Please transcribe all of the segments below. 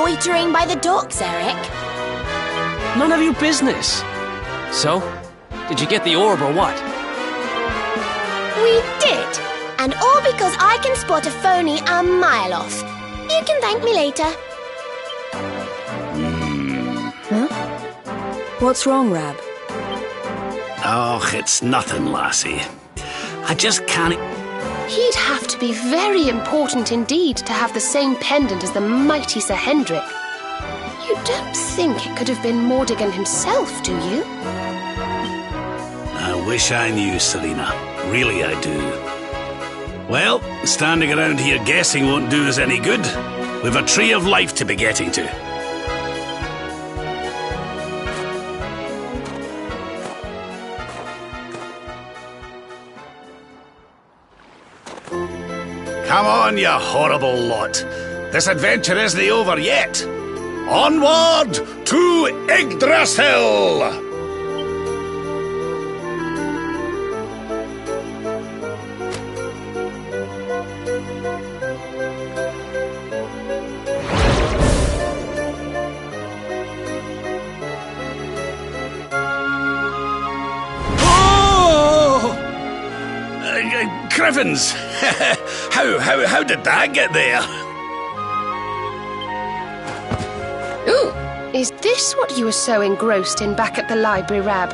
loitering by the docks, Eric. None of your business. So, did you get the orb or what? We did. And all because I can spot a phony a mile off. You can thank me later. Huh? What's wrong, Rab? Oh, it's nothing, lassie. I just can't... He'd have to be very important indeed to have the same pendant as the mighty Sir Hendrik. You don't think it could have been Mordigan himself, do you? I wish I knew, Serena. Really, I do. Well, standing around here guessing won't do us any good. We've a tree of life to be getting to. Come on, you horrible lot. This adventure isn't over yet. Onward to Yggdrasil! Crivens! How did that get there? Ooh! Is this what you were so engrossed in back at the library, Rab?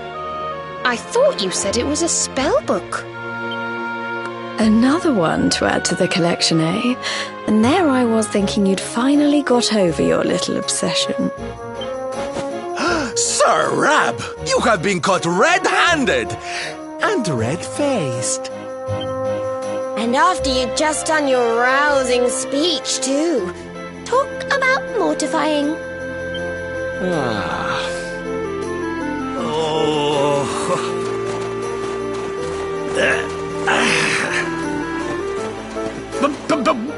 I thought you said it was a spell book. Another one to add to the collection, eh? And there I was thinking you'd finally got over your little obsession. Sir Rab, you have been caught red-handed and red-faced. And after you'd just done your rousing speech, too. Talk about mortifying.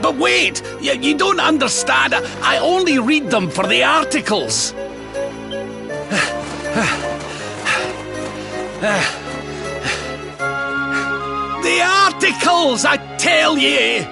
But wait! You don't understand. I only read them for the articles. The articles, I tell ye!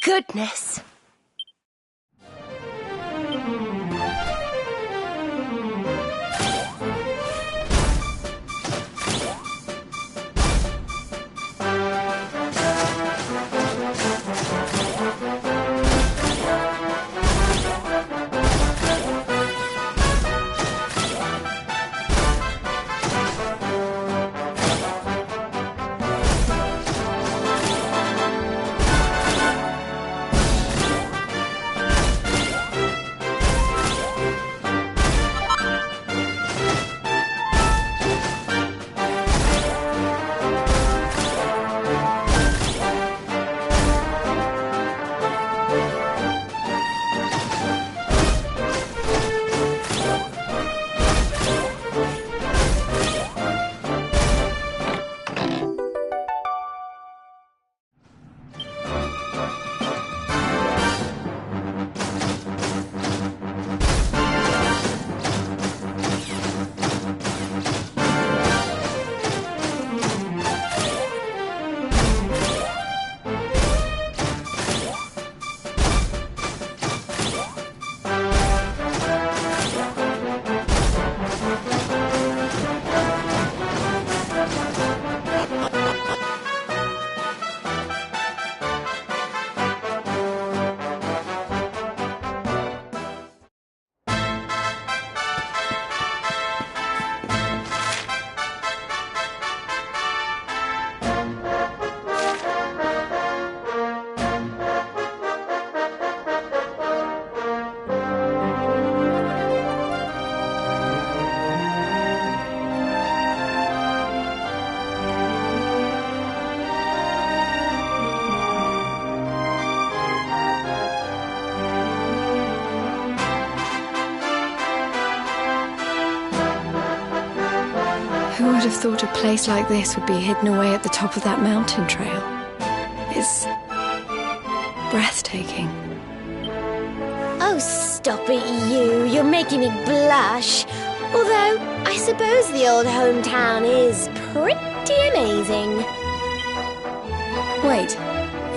Goodness. Who would have thought a place like this would be hidden away at the top of that mountain trail? It's breathtaking. Oh, stop it, you. You're making me blush. Although, I suppose the old hometown is pretty amazing. Wait,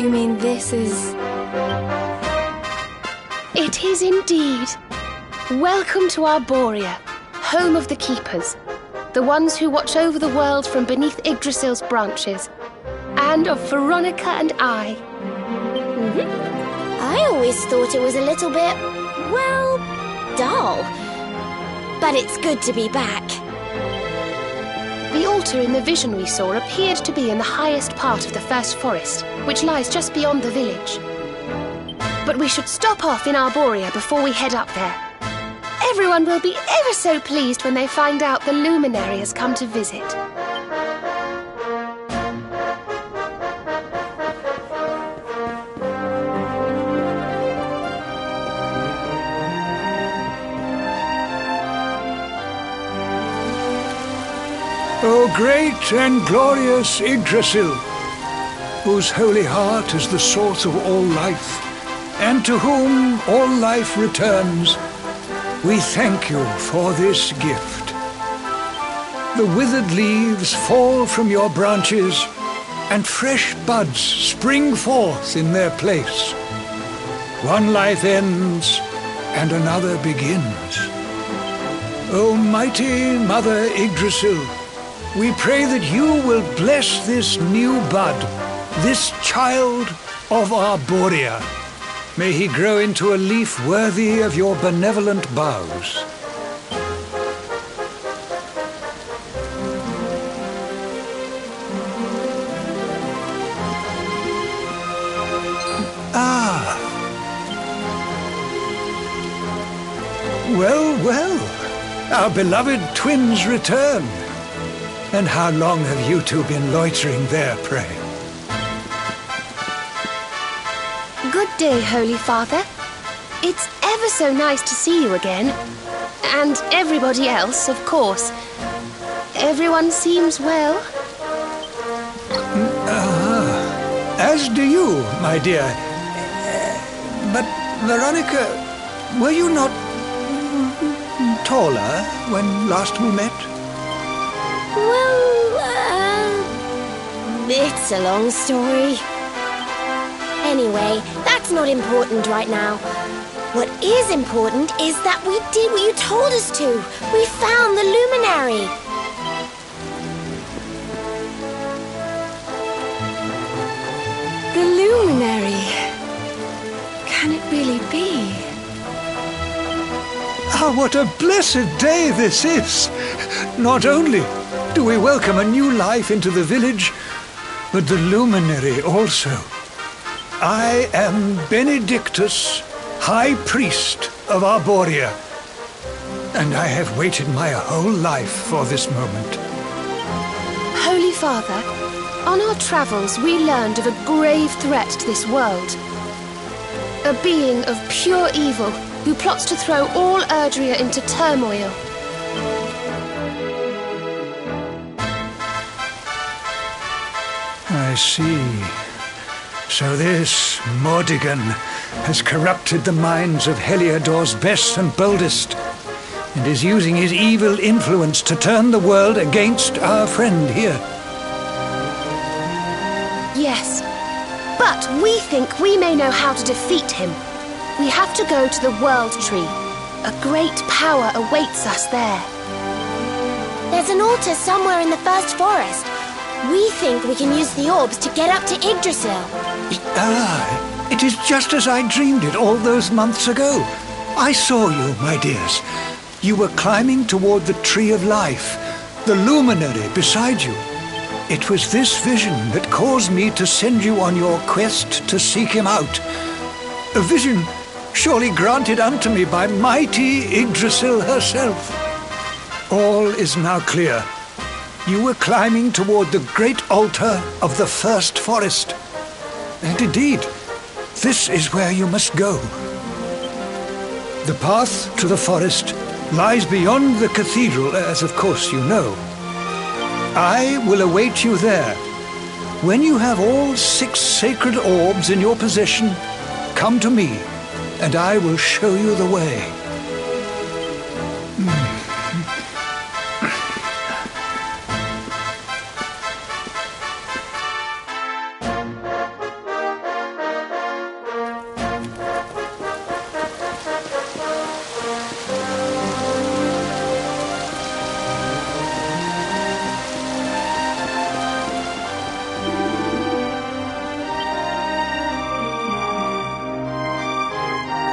you mean this is... It is indeed. Welcome to Arborea, home of the Keepers, the ones who watch over the world from beneath Yggdrasil's branches, and of Veronica and I. I always thought it was a little bit, well, dull. But it's good to be back. The altar in the vision we saw appeared to be in the highest part of the first forest, which lies just beyond the village. But we should stop off in Arborea before we head up there. Everyone will be ever so pleased when they find out the luminary has come to visit. O great and glorious Yggdrasil, whose holy heart is the source of all life, and to whom all life returns, we thank you for this gift. The withered leaves fall from your branches, and fresh buds spring forth in their place. One life ends, and another begins. O mighty Mother Yggdrasil, we pray that you will bless this new bud, this child of Arborea. May he grow into a leaf worthy of your benevolent boughs. Ah. Well, well, our beloved twins return. And how long have you two been loitering there, pray? Good day, Holy Father. It's ever so nice to see you again. And everybody else, of course. Everyone seems well. As do you, my dear. But, Veronica, were you not taller when last we met? Well, it's a long story. Anyway, that's not important right now. What is important is that we did what you told us to. We found the luminary. The luminary. Can it really be? Ah, what a blessed day this is! Not only do we welcome a new life into the village, but the luminary also. I am Benedictus, High Priest of Arborea, and I have waited my whole life for this moment. Holy Father, on our travels we learned of a grave threat to this world. A being of pure evil who plots to throw all Erdrea into turmoil. I see. So this Mordigan has corrupted the minds of Heliodor's best and boldest, and is using his evil influence to turn the world against our friend here. Yes, but we think we may know how to defeat him. We have to go to the World Tree. A great power awaits us there. There's an altar somewhere in the First Forest. We think we can use the orbs to get up to Yggdrasil. Ah, it is just as I dreamed it all those months ago. I saw you, my dears. You were climbing toward the Tree of Life, the luminary beside you. It was this vision that caused me to send you on your quest to seek him out. A vision surely granted unto me by mighty Yggdrasil herself. All is now clear. You were climbing toward the great altar of the First Forest. And indeed, this is where you must go. The path to the forest lies beyond the cathedral, as of course you know. I will await you there. When you have all 6 sacred orbs in your possession, come to me, and I will show you the way.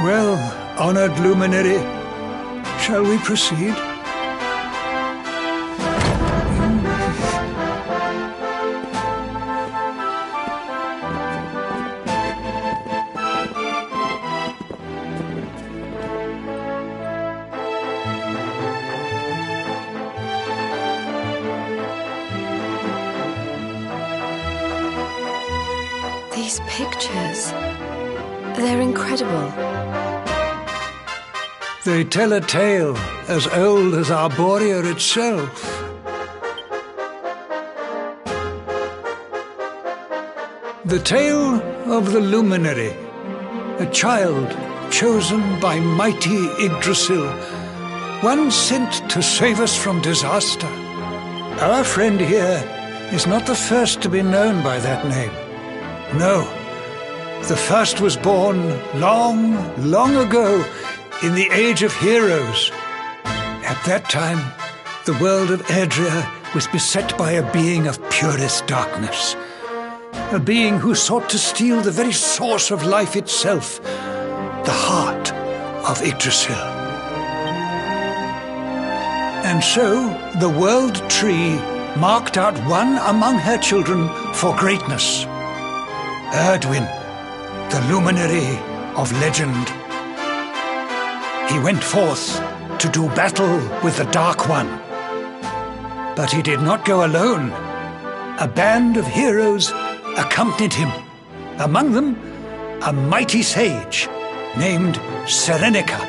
Well, honored luminary, shall we proceed? These pictures, they're incredible. They tell a tale as old as Arborea itself. The tale of the luminary, a child chosen by mighty Yggdrasil, one sent to save us from disaster. Our friend here is not the first to be known by that name. No, the first was born long, long ago in the Age of Heroes. At that time, the world of Erdrea was beset by a being of purest darkness. A being who sought to steal the very source of life itself, the heart of Yggdrasil. And so, the World Tree marked out one among her children for greatness. Erdwin, the luminary of legend. He went forth to do battle with the Dark One. But he did not go alone. A band of heroes accompanied him. Among them, a mighty sage, named Serenica.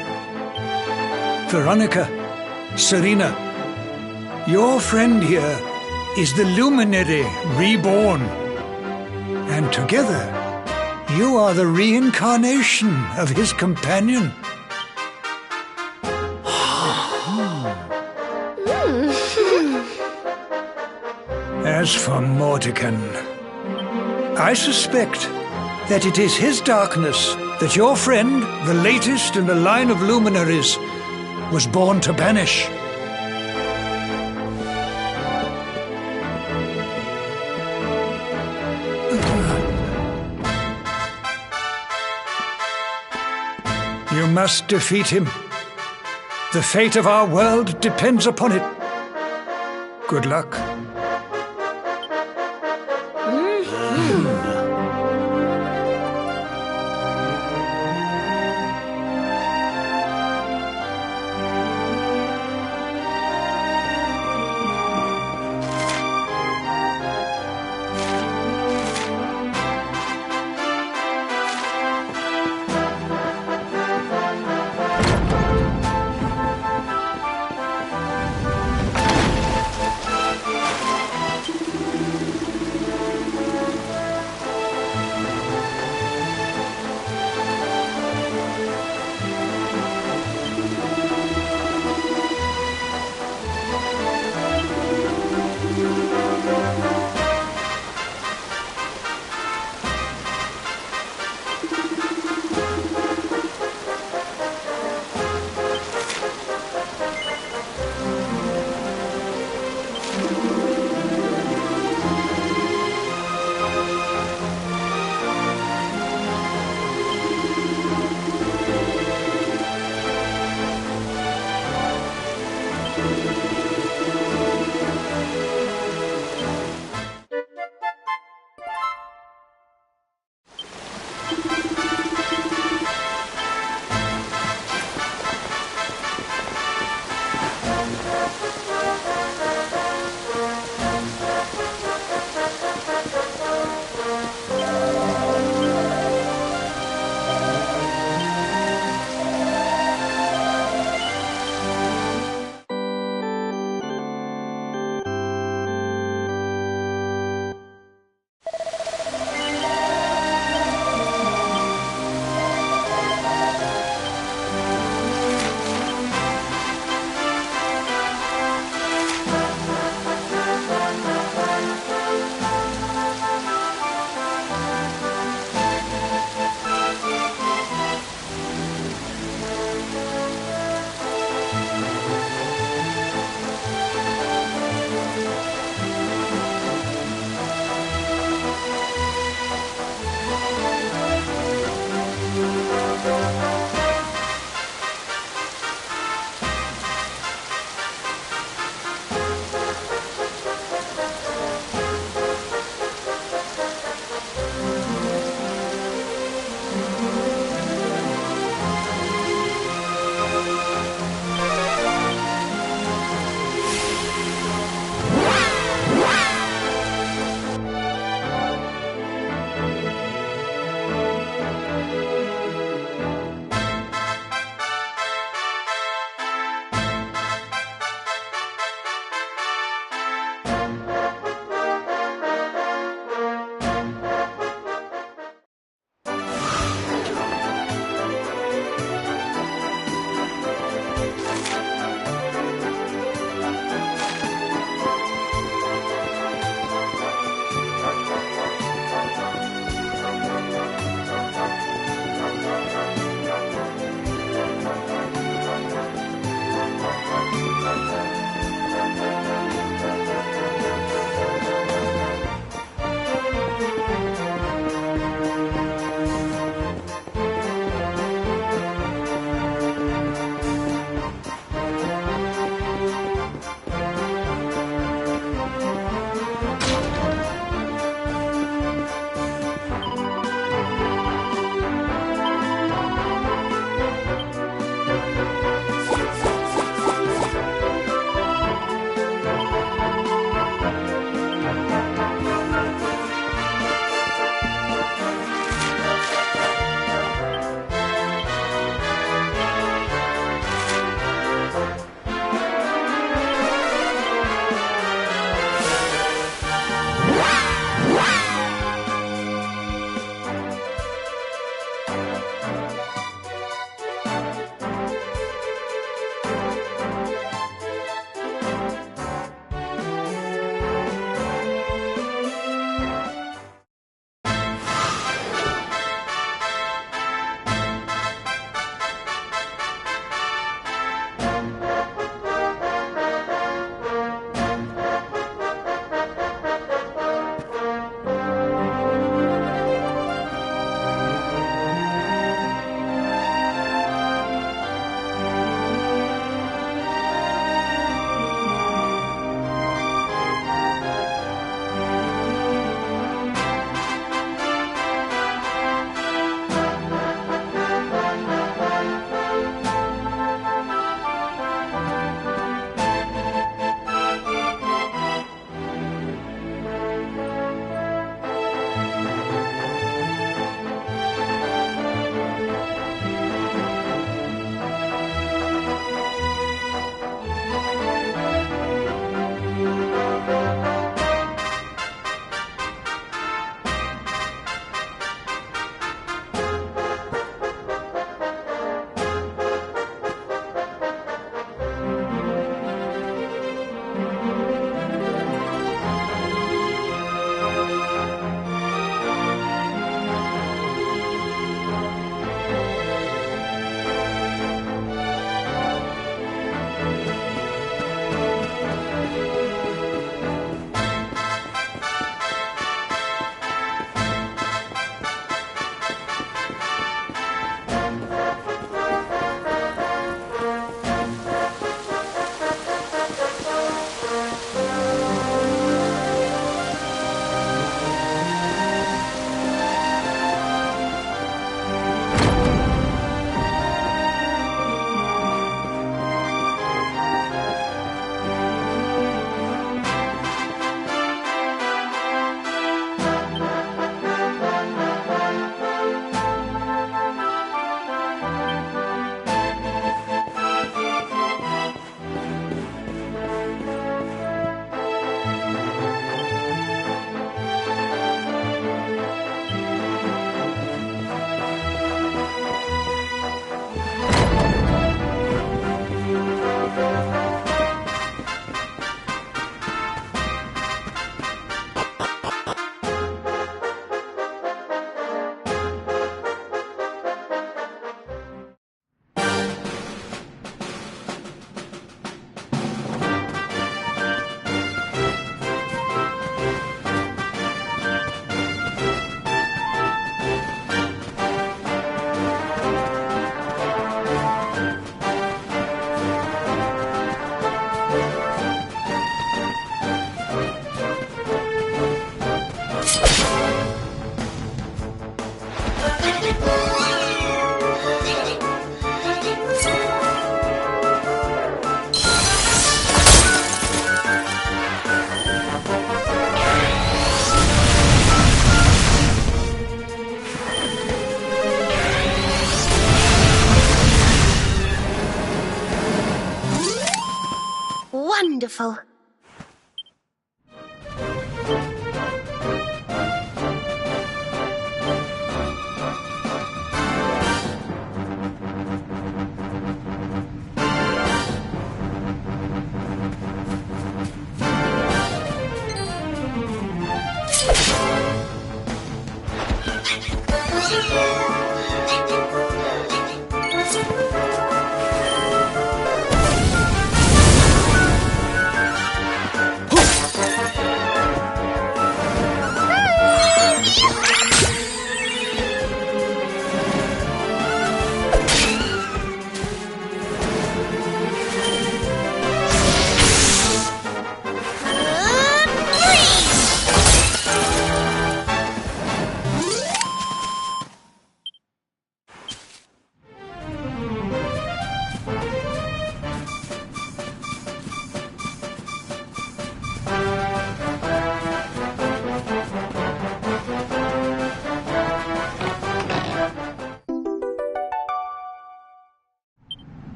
Veronica, Serena, your friend here is the Luminary reborn. And together, you are the reincarnation of his companion. As for Mordekan, I suspect that it is his darkness that your friend, the latest in a line of luminaries, was born to banish. You must defeat him. The fate of our world depends upon it. Good luck. wonderful.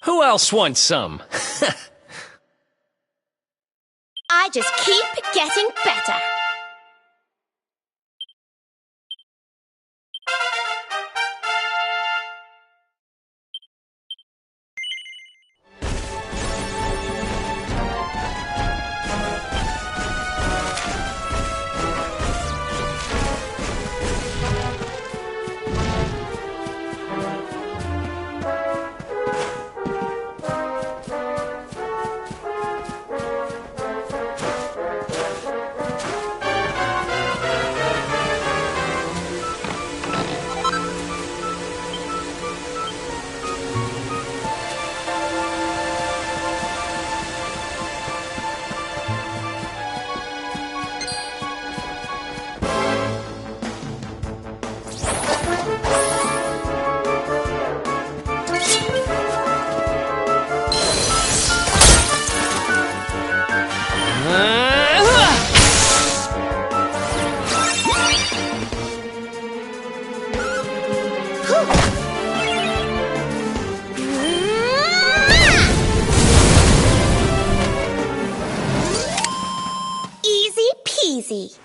Who else wants some? I just keep getting better. Easy peasy.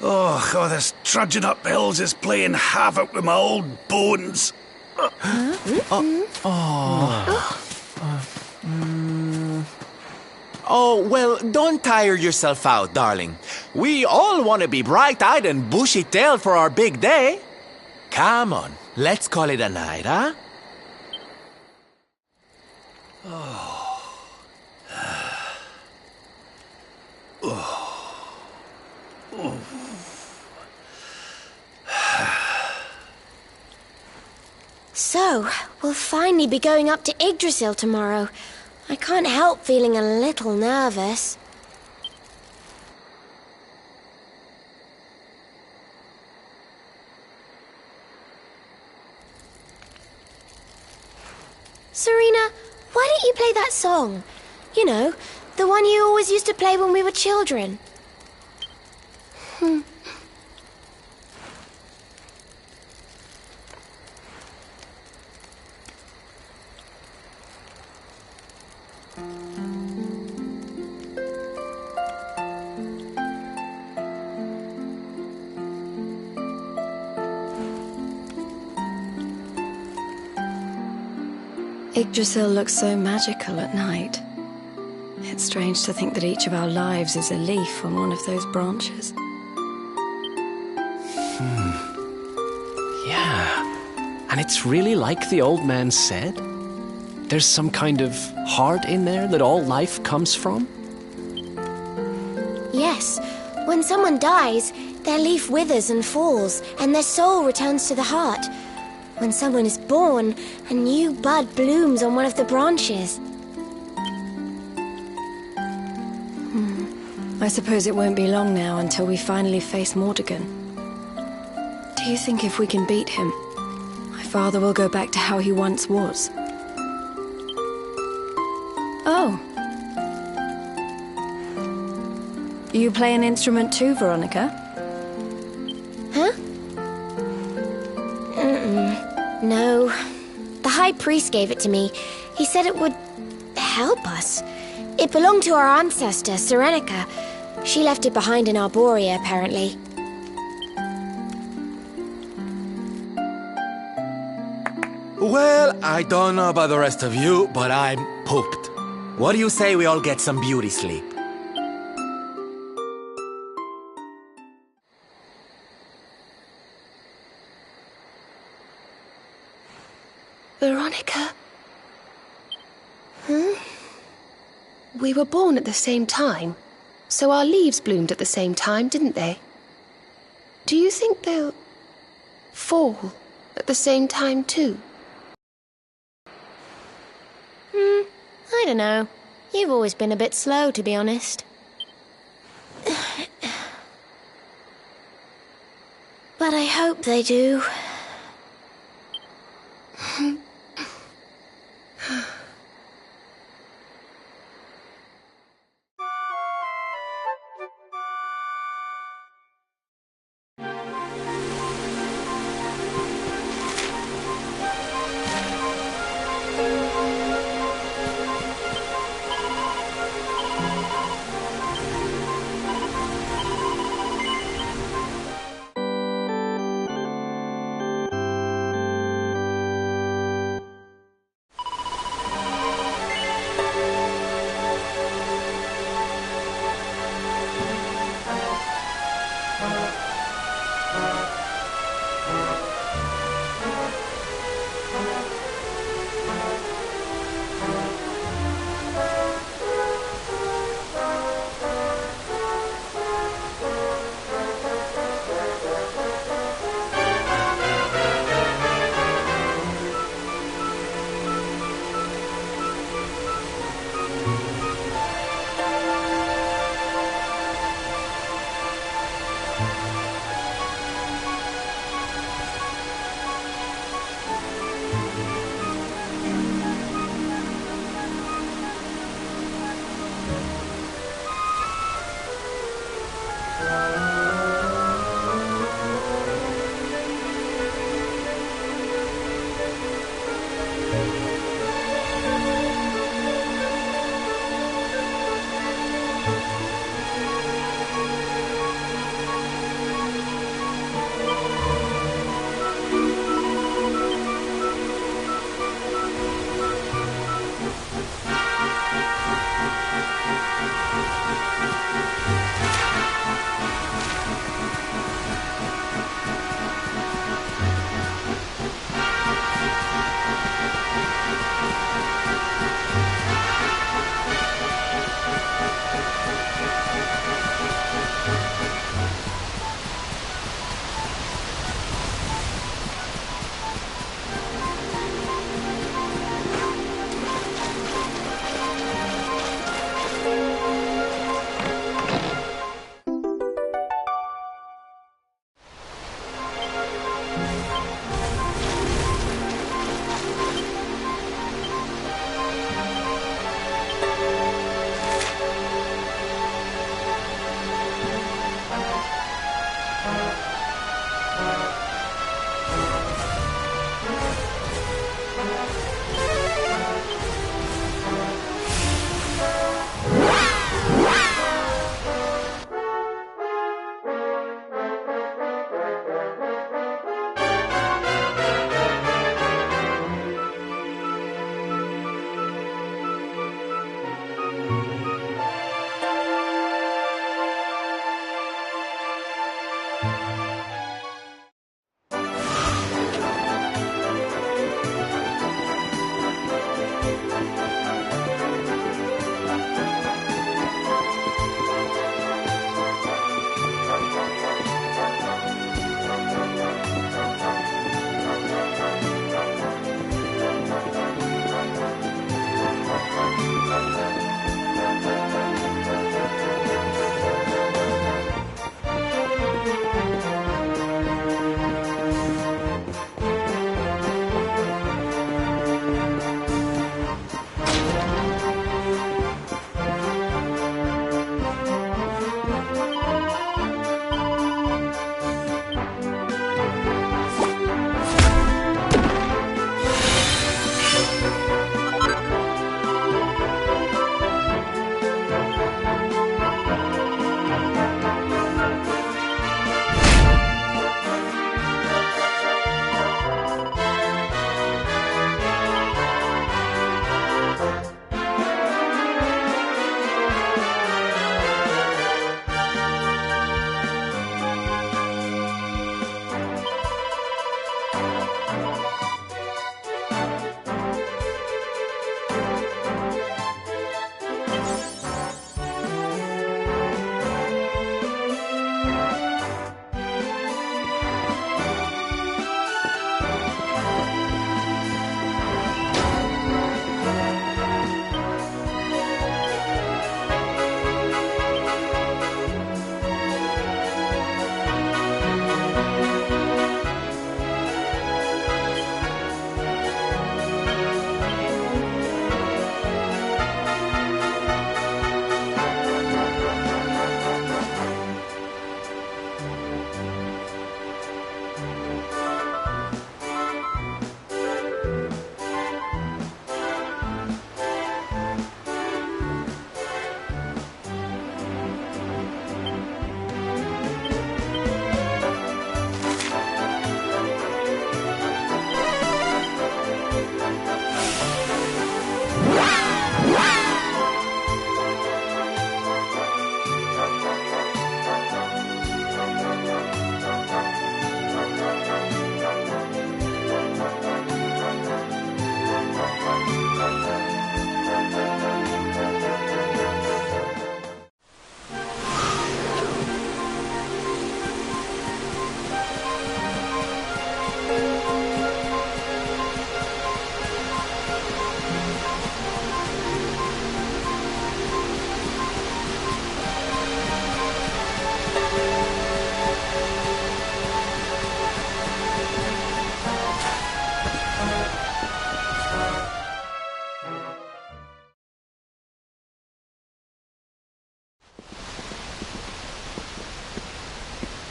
Oh, this trudging up hills is playing havoc with my old bones. Oh, well, don't tire yourself out, darling. We all want to be bright-eyed and bushy-tailed for our big day. Come on, let's call it a night, huh? So, we'll finally be going up to Yggdrasil tomorrow. I can't help feeling a little nervous. Serena, why don't you play that song? You know, the one you always used to play when we were children. Yggdrasil looks so magical at night. It's strange to think that each of our lives is a leaf on one of those branches. Yeah. And it's really like the old man said. There's some kind of heart in there that all life comes from. Yes, when someone dies, their leaf withers and falls, and their soul returns to the heart. When someone is born, a new bud blooms on one of the branches. I suppose it won't be long now until we finally face Mordegon. Do you think if we can beat him, my father will go back to how he once was? Oh. You play an instrument too, Veronica? Huh? No. The High Priest gave it to me. He said it would help us. It belonged to our ancestor, Serenica. She left it behind in Arborea, apparently. Well, I don't know about the rest of you, but I'm pooped. What do you say we all get some beauty sleep? Veronica? We were born at the same time, so our leaves bloomed at the same time, didn't they? Do you think they'll fall at the same time too? I don't know. You've always been a bit slow, to be honest. But I hope they do.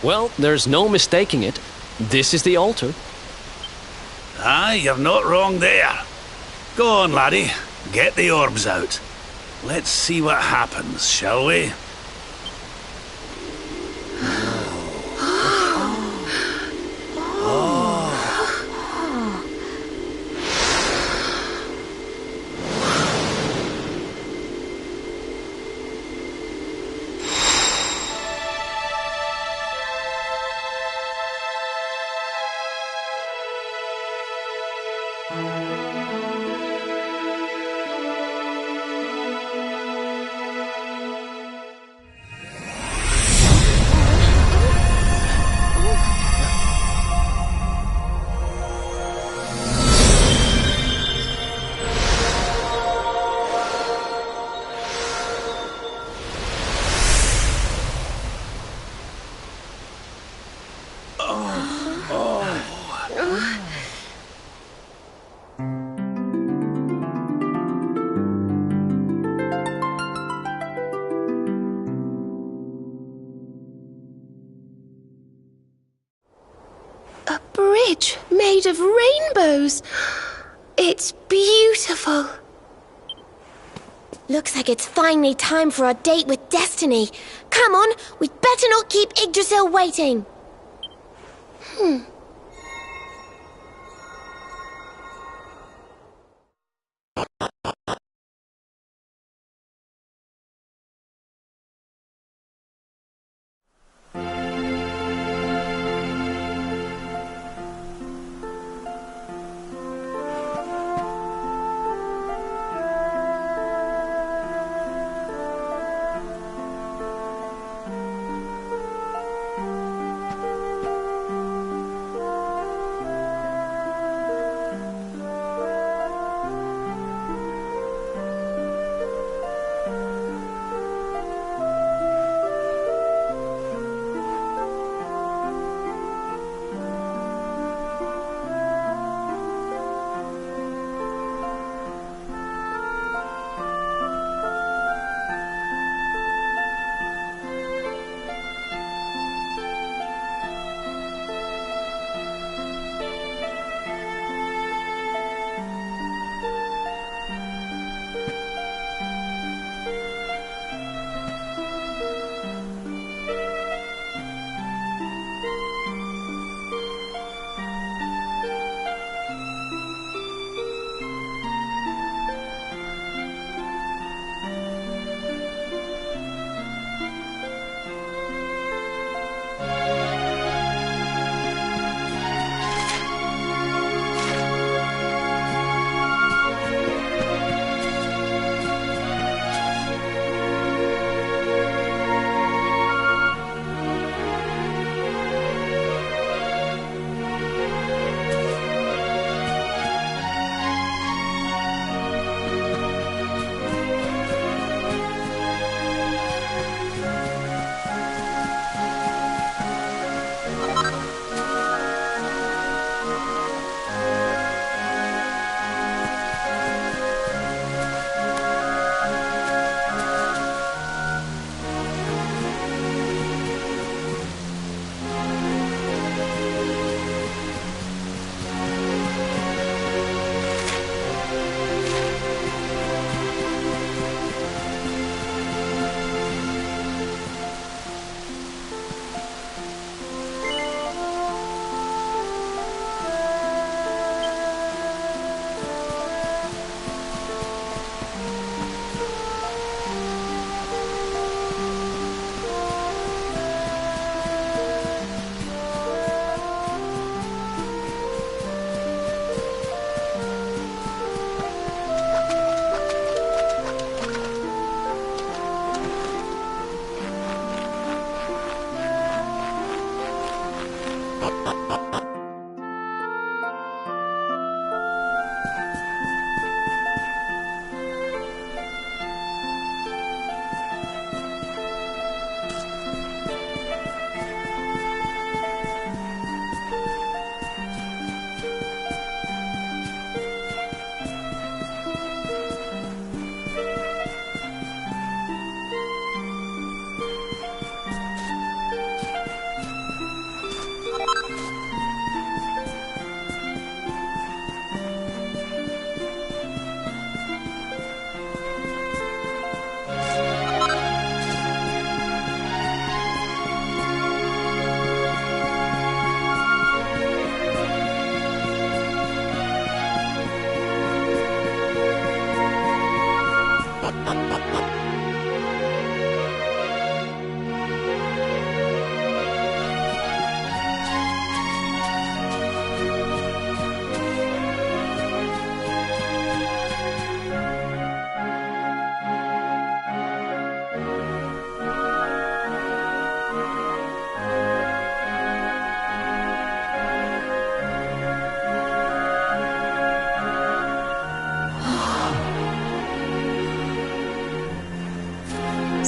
Well, there's no mistaking it. This is the altar. Aye, you're not wrong there. Go on, laddie. Get the orbs out. Let's see what happens, shall we? bridge made of rainbows. It's beautiful. Looks like it's finally time for our date with Destiny. Come on, we'd better not keep Yggdrasil waiting.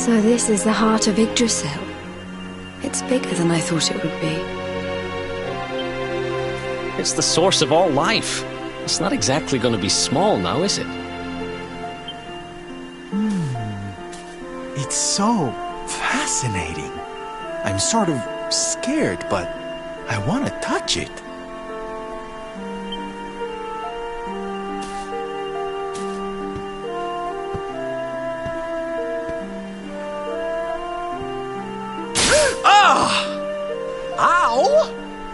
So this is the heart of Yggdrasil. It's bigger than I thought it would be. It's the source of all life. It's not exactly going to be small now, is it? It's so fascinating. I'm sort of scared, but I want to touch it.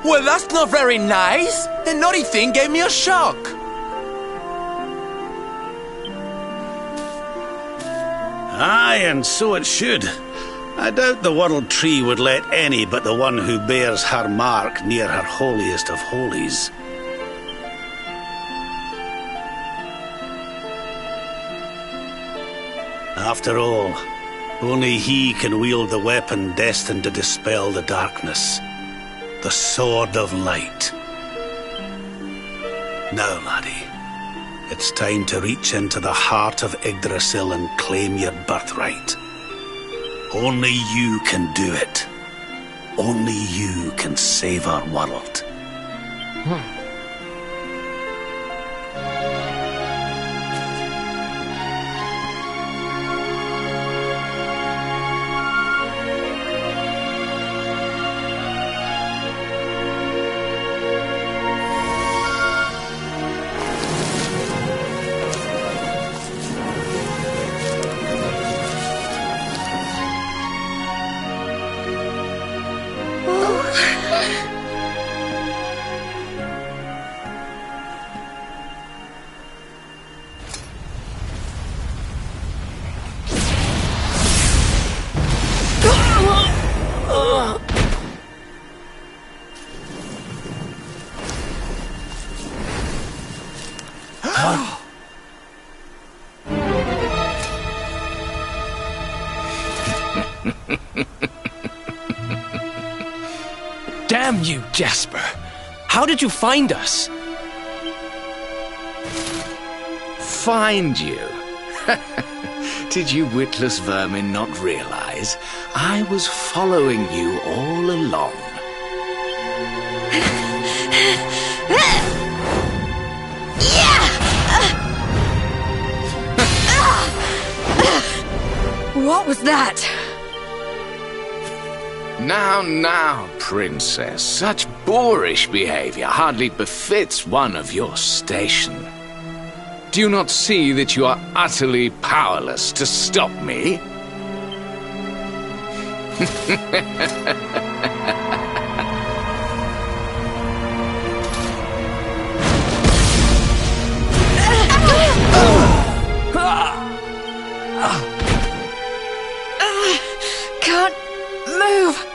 Well, that's not very nice. The naughty thing gave me a shock. Aye, and so it should. I doubt the World Tree would let any but the one who bears her mark near her holiest of holies. After all, only he can wield the weapon destined to dispel the darkness. The Sword of Light. Now, laddie, it's time to reach into the heart of Yggdrasil and claim your birthright. Only you can do it. Only you can save our world. Damn you, Jasper! How did you find us? Find you? Did you witless vermin not realize I was following you all along? What was that? Now, princess, such boorish behavior hardly befits one of your station. Do you not see that you are utterly powerless to stop me? Can't move.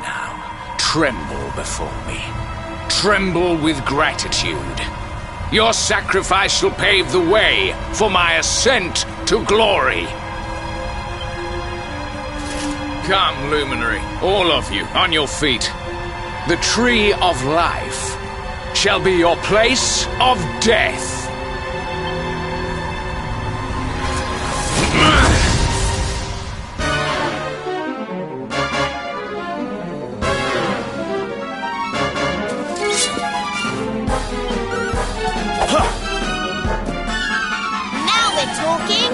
Now, tremble before me. Tremble with gratitude. Your sacrifice shall pave the way for my ascent to glory. Come, luminary, all of you, on your feet. The Tree of Life shall be your place of death. Now we're talking.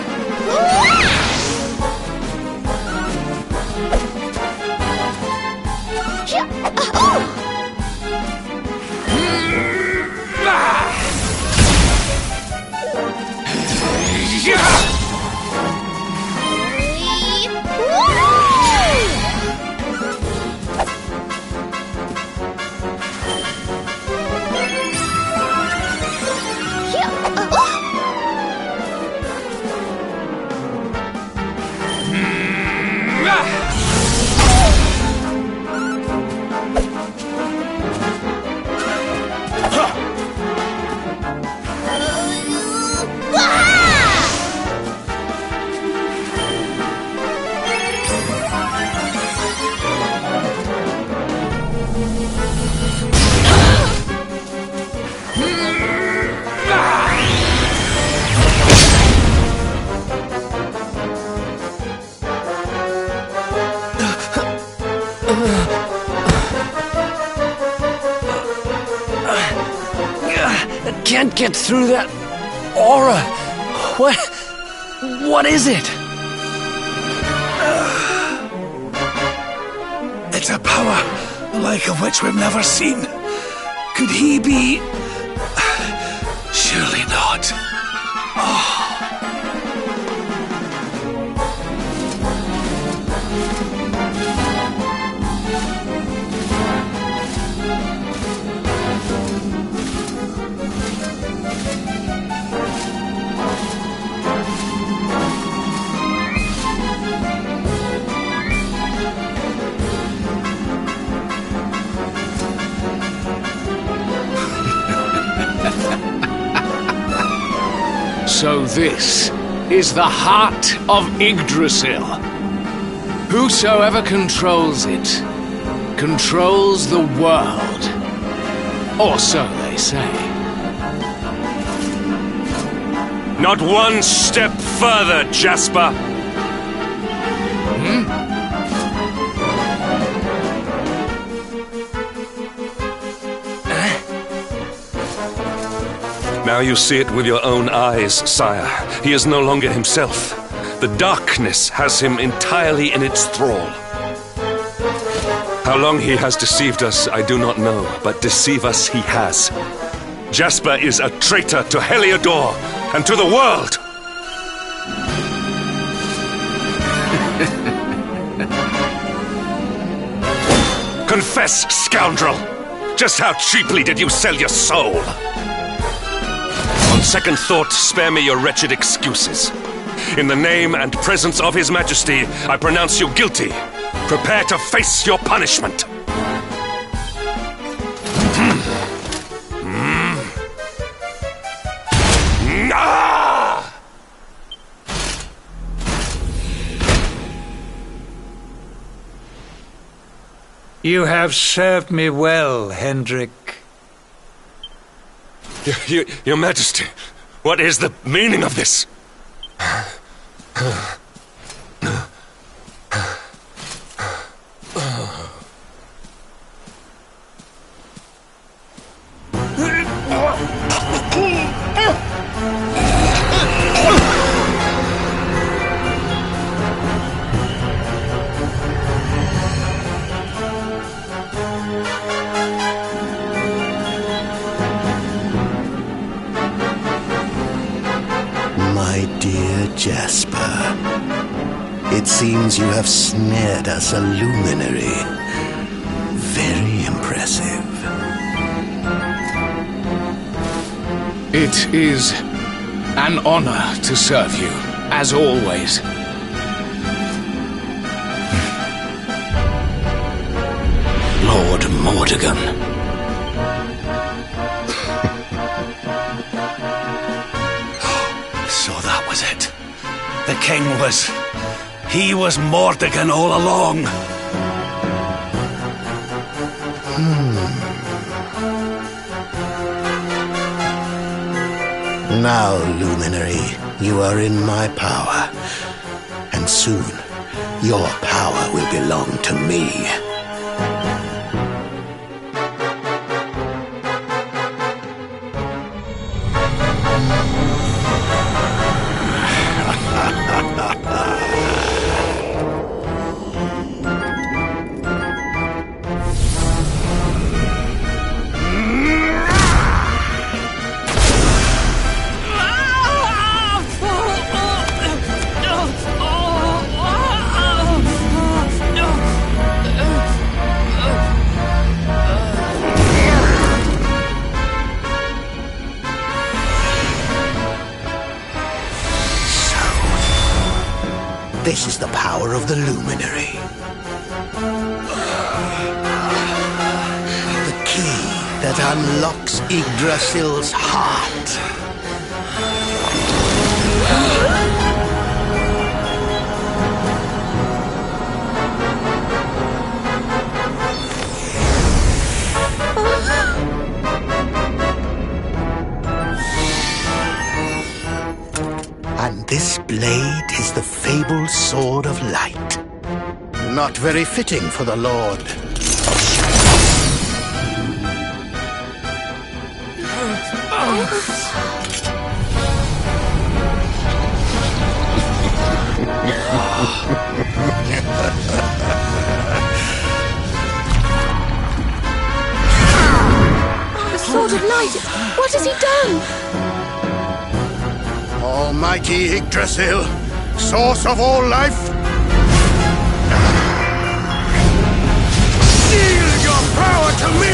I can't get through that aura. What is it? It's a power the like of which we've never seen. Could he be? Surely not. So this is the heart of Yggdrasil. Whosoever controls it, controls the world. Or so they say. Not one step further, Jasper! Now you see it with your own eyes, sire. He is no longer himself. The darkness has him entirely in its thrall. How long he has deceived us, I do not know, but deceive us he has. Jasper is a traitor to Heliodor and to the world! Confess, scoundrel! Just how cheaply did you sell your soul? On second thought, spare me your wretched excuses. In the name and presence of His Majesty, I pronounce you guilty. Prepare to face your punishment. You have served me well, Hendrik. Your Majesty, what is the meaning of this? My dear Jasper, it seems you have snared us a luminary. Very impressive. It is an honor to serve you, as always. Lord Mordegon. So that was it. The king he was Mordegon all along. Now, Luminary, you are in my power. And soon, your power will belong to me. This is the power of the Luminary. The key that unlocks Yggdrasil's heart. And this blade is the fabled Sword of Light. Not very fitting for the Lord. The Sword of Light! What has he done? Almighty Yggdrasil, source of all life, yield your power to me!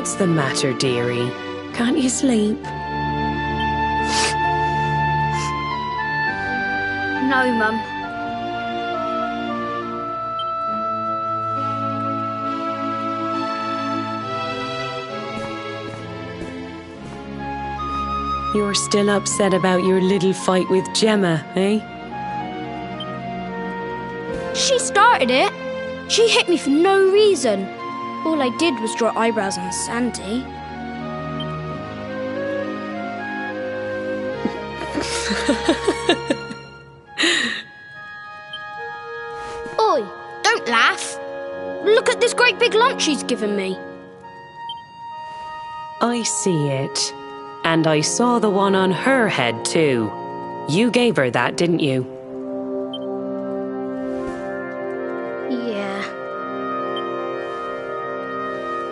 What's the matter, dearie? Can't you sleep? No, Mum. You're still upset about your little fight with Gemma, eh? She started it. She hit me for no reason. All I did was draw eyebrows on Sandy. Oi, don't laugh. Look at this great big lump she's given me. I see it. And I saw the one on her head, too. You gave her that, didn't you? Yeah.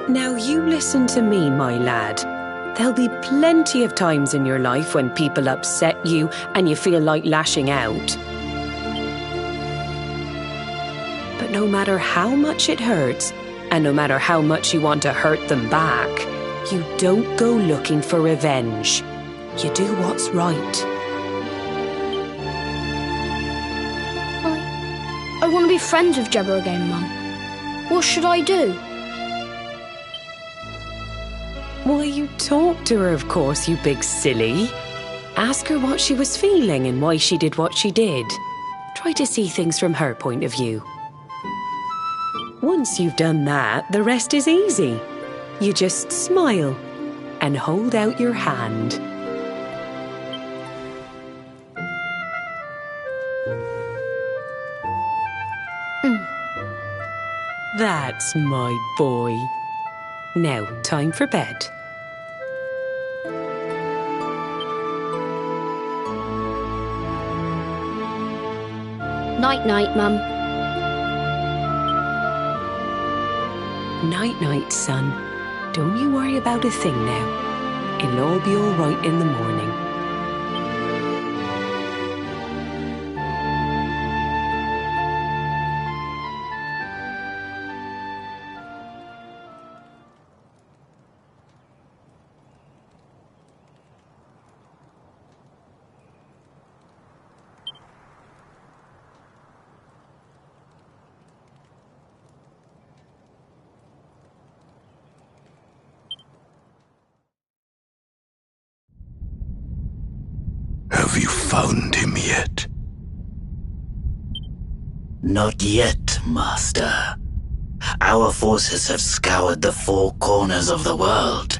Now you listen to me, my lad. There'll be plenty of times in your life when people upset you and you feel like lashing out. But no matter how much it hurts, and no matter how much you want to hurt them back, you don't go looking for revenge. You do what's right. I want to be friends with Gemma again, Mum. What should I do? Why, you talk to her, of course, you big silly. Ask her what she was feeling and why she did what she did. Try to see things from her point of view. Once you've done that, the rest is easy. You just smile and hold out your hand. That's my boy. Now, time for bed. Night-night, Mum. Night-night, son. Don't you worry about a thing now. It'll all be all right in the morning. Have you found him yet? Not yet, Master. Our forces have scoured the four corners of the world,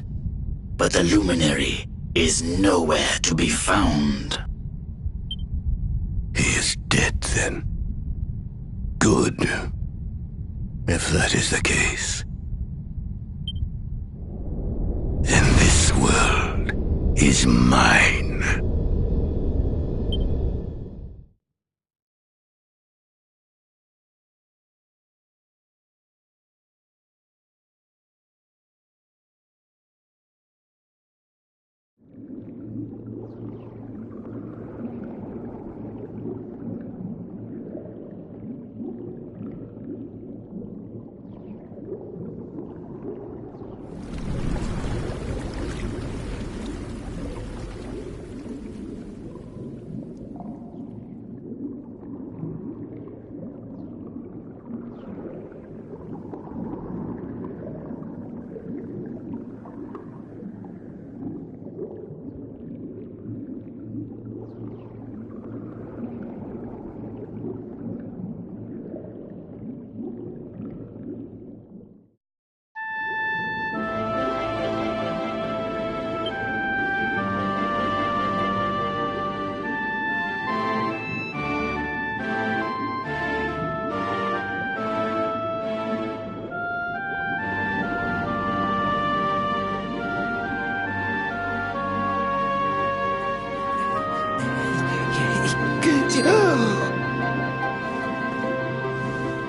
but the luminary is nowhere to be found. He is dead, then. Good. If that is the case, then this world is mine.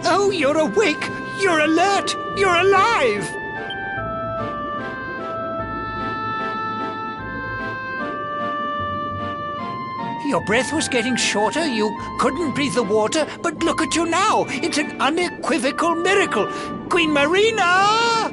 Oh, you're awake! You're alert! You're alive! Your breath was getting shorter, you couldn't breathe the water, but look at you now! It's an unequivocal miracle! Queen Marina!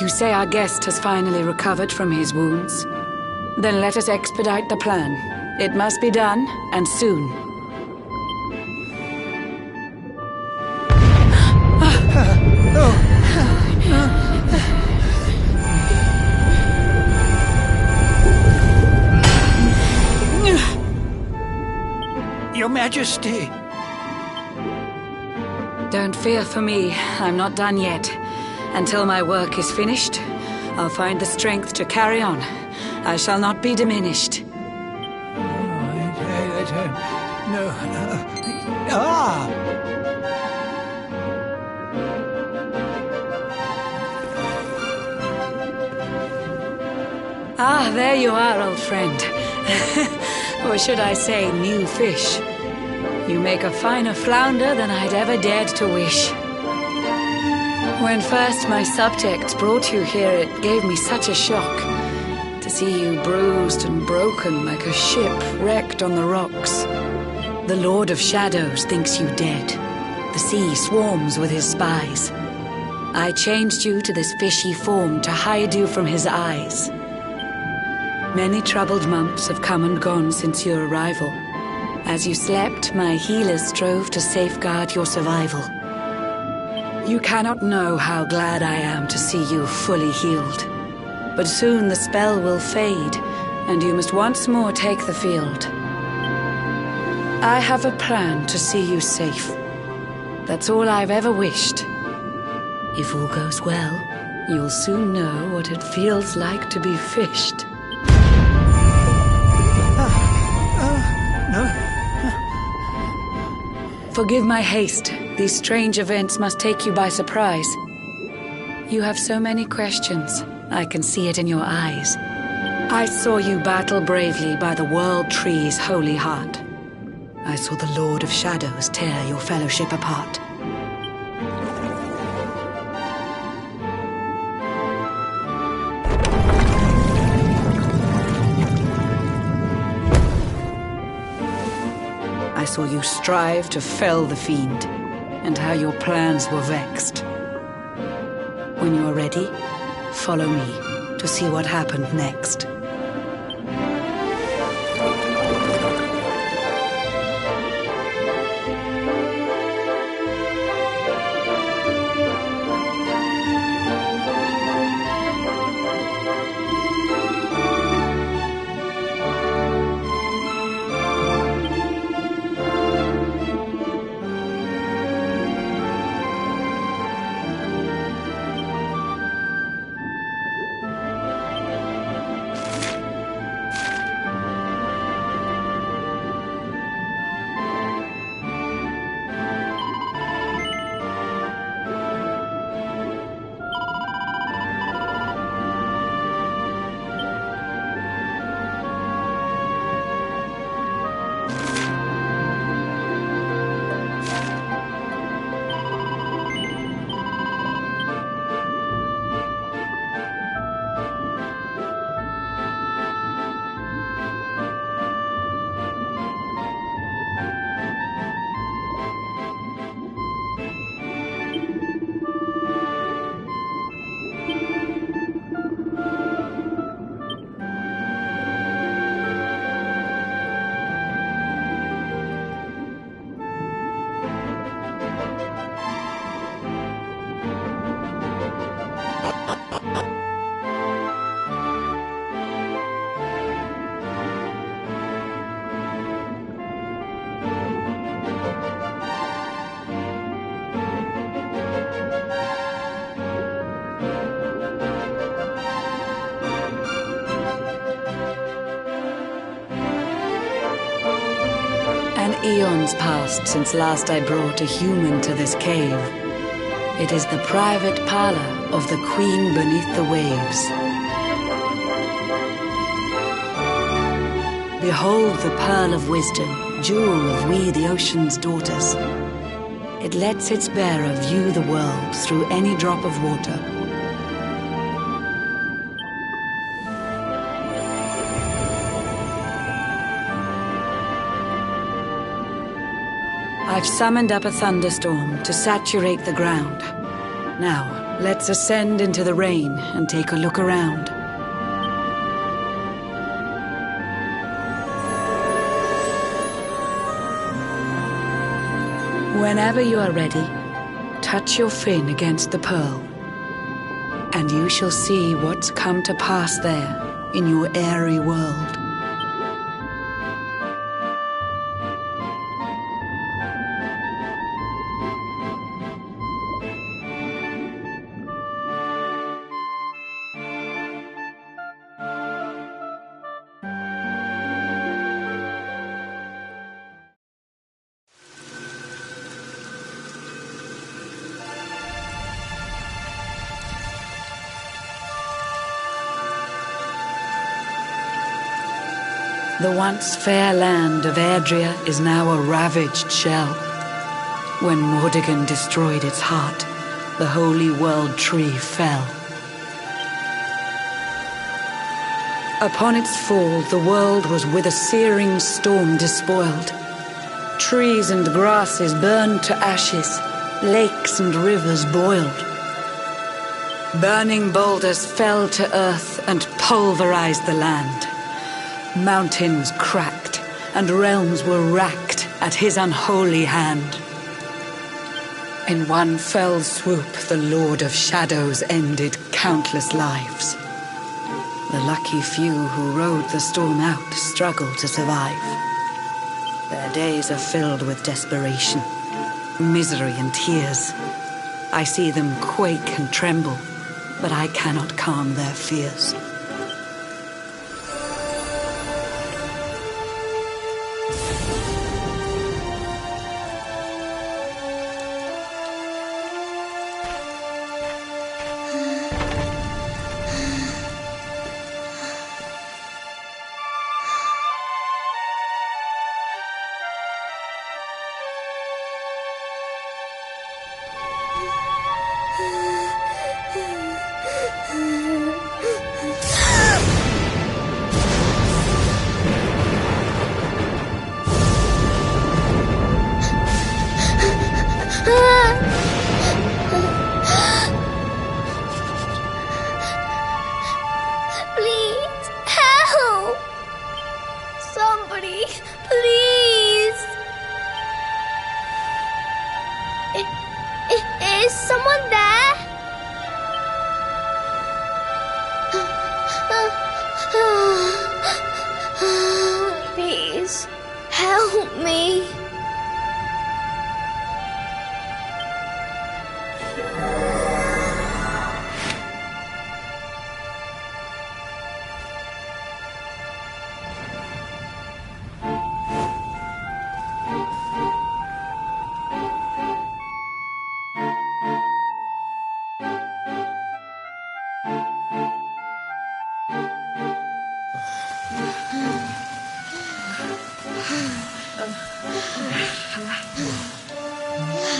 You say our guest has finally recovered from his wounds? Then let us expedite the plan. It must be done, and soon. Your Majesty! Don't fear for me. I'm not done yet. Until my work is finished, I'll find the strength to carry on. I shall not be diminished. No. There you are, old friend. Or should I say, new fish. You make a finer flounder than I'd ever dared to wish. When first my subjects brought you here, it gave me such a shock to see you bruised and broken like a ship wrecked on the rocks. The Lord of Shadows thinks you dead. The sea swarms with his spies. I changed you to this fishy form to hide you from his eyes. Many troubled months have come and gone since your arrival. As you slept, my healers strove to safeguard your survival. You cannot know how glad I am to see you fully healed. But soon the spell will fade, and you must once more take the field. I have a plan to see you safe. That's all I've ever wished. If all goes well, you'll soon know what it feels like to be fished. Forgive my haste. These strange events must take you by surprise. You have so many questions. I can see it in your eyes. I saw you battle bravely by the World Tree's holy heart. I saw the Lord of Shadows tear your fellowship apart. I saw you strive to fell the fiend, and how your plans were vexed. When you are ready, follow me to see what happened next. Eons passed since last I brought a human to this cave. It is the private parlor of the Queen beneath the waves. Behold the pearl of wisdom, jewel of we the ocean's daughters. It lets its bearer view the world through any drop of water. I've summoned up a thunderstorm to saturate the ground. Now, let's ascend into the rain and take a look around. Whenever you are ready, touch your fin against the pearl, and you shall see what's come to pass there in your airy world. The once fair land of Erdrea is now a ravaged shell. When Mordegon destroyed its heart, the holy world tree fell. Upon its fall, the world was with a searing storm despoiled. Trees and grasses burned to ashes, lakes and rivers boiled. Burning boulders fell to earth and pulverized the land. Mountains cracked, and realms were racked at his unholy hand. In one fell swoop, the Lord of Shadows ended countless lives. The lucky few who rode the storm out struggled to survive. Their days are filled with desperation, misery and tears. I see them quake and tremble, but I cannot calm their fears. Please, help! Somebody, please! Is someone there? Please, help me.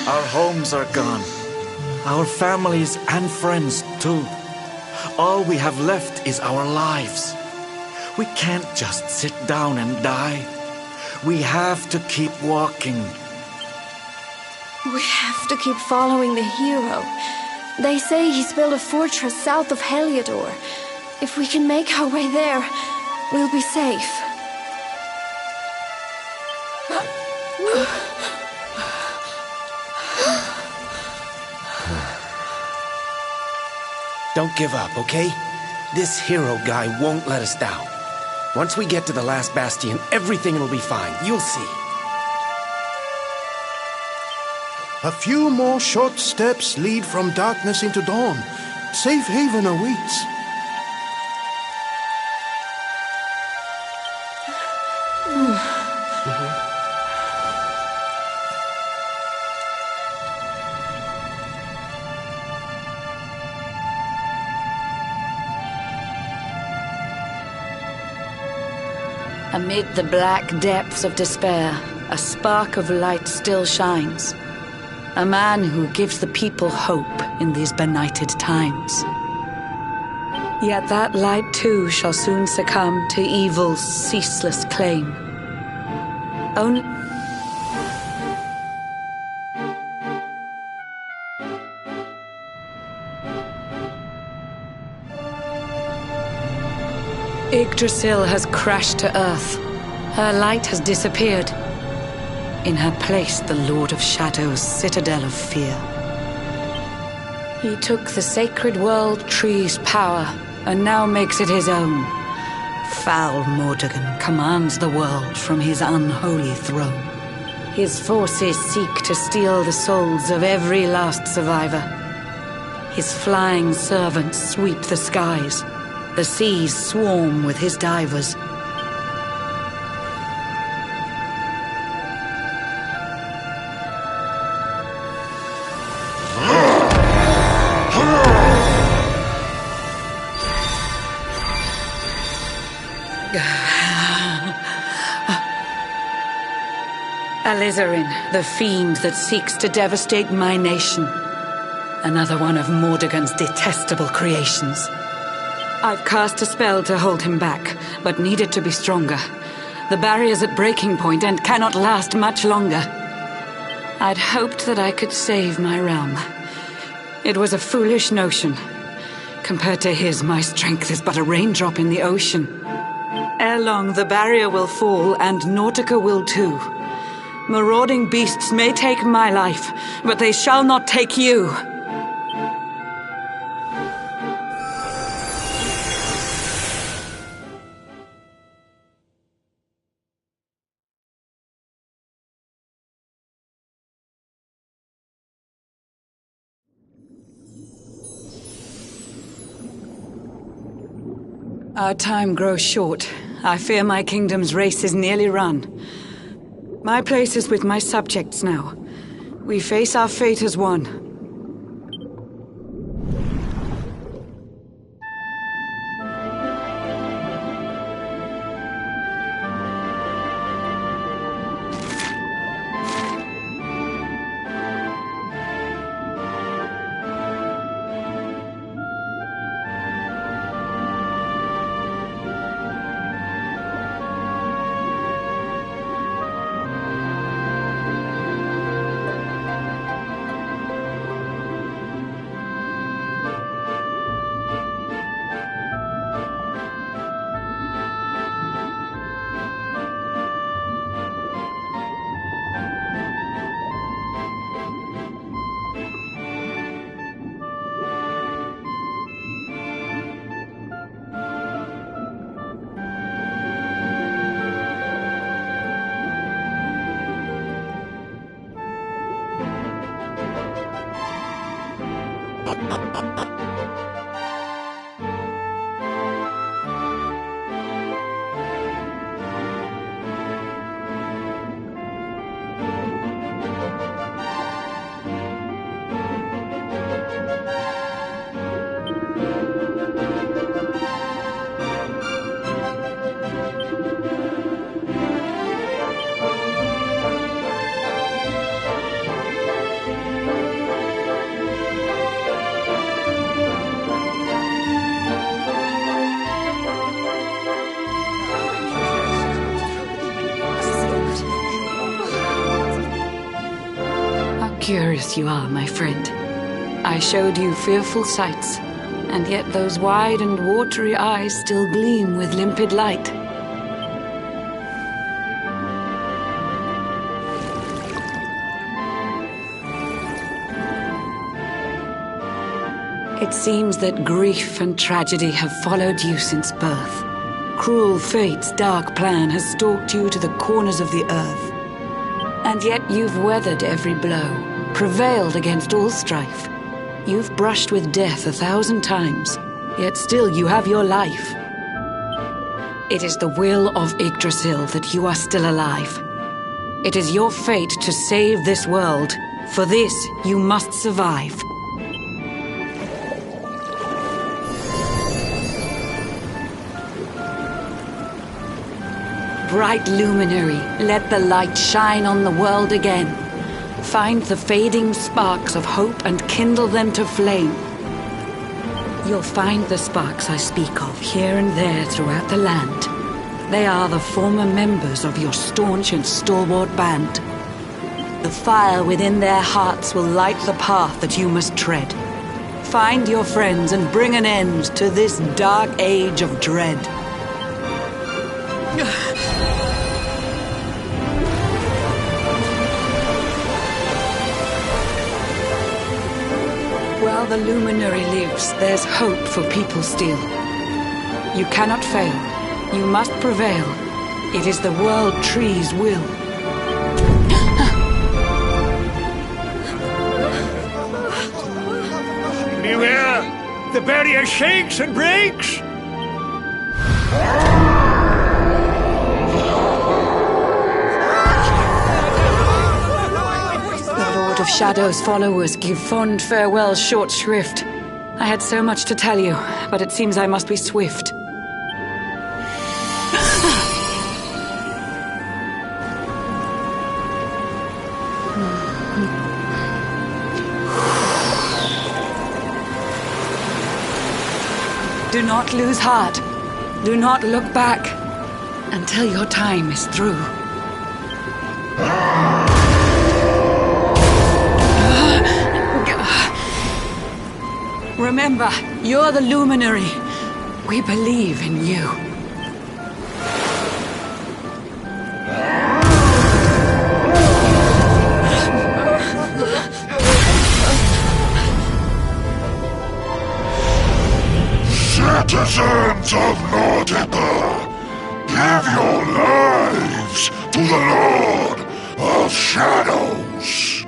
Our homes are gone. Our families and friends, too. All we have left is our lives. We can't just sit down and die. We have to keep walking. We have to keep following the hero. They say he's built a fortress south of Heliodor. If we can make our way there, we'll be safe. Don't give up, okay? This hero guy won't let us down. Once we get to the last bastion, everything will be fine. You'll see. A few more short steps lead from darkness into dawn. Safe haven awaits. Amid the black depths of despair, a spark of light still shines. A man who gives the people hope in these benighted times. Yet that light too shall soon succumb to evil's ceaseless claim. Only... Yggdrasil has crashed to earth. Her light has disappeared. In her place, the Lord of Shadows' citadel of fear. He took the sacred world tree's power, and now makes it his own. Foul Mordegon commands the world from his unholy throne. His forces seek to steal the souls of every last survivor. His flying servants sweep the skies. The seas swarm with his divers. Alizarin, the fiend that seeks to devastate my nation. Another one of Mordegon's detestable creations. I've cast a spell to hold him back, but need it to be stronger. The barrier's at breaking point and cannot last much longer. I'd hoped that I could save my realm. It was a foolish notion. Compared to his, my strength is but a raindrop in the ocean. Ere long, the barrier will fall, and Nautica will too. Marauding beasts may take my life, but they shall not take you. Our time grows short. I fear my kingdom's race is nearly run. My place is with my subjects now. We face our fate as one. Curious you are, my friend. I showed you fearful sights, and yet those wide and watery eyes still gleam with limpid light. It seems that grief and tragedy have followed you since birth. Cruel fate's dark plan has stalked you to the corners of the earth. And yet you've weathered every blow, prevailed against all strife. You've brushed with death 1,000 times, yet still you have your life. It is the will of Yggdrasil that you are still alive. It is your fate to save this world. For this, you must survive. bright luminary, let the light shine on the world again. Find the fading sparks of hope and kindle them to flame. You'll find the sparks I speak of here and there throughout the land. They are the former members of your staunch and stalwart band. The fire within their hearts will light the path that you must tread. Find your friends and bring an end to this dark age of dread. While the luminary lives, there's hope for people still. You cannot fail. You must prevail. It is the World Tree's will. Beware! The barrier shakes and breaks! The Lord of Shadow's followers give fond farewell short shrift. I had so much to tell you, but it seems I must be swift. Do not lose heart. Do not look back until your time is through. Remember, you're the luminary. We believe in you. Citizens of Nordica, give your lives to the Lord of Shadows.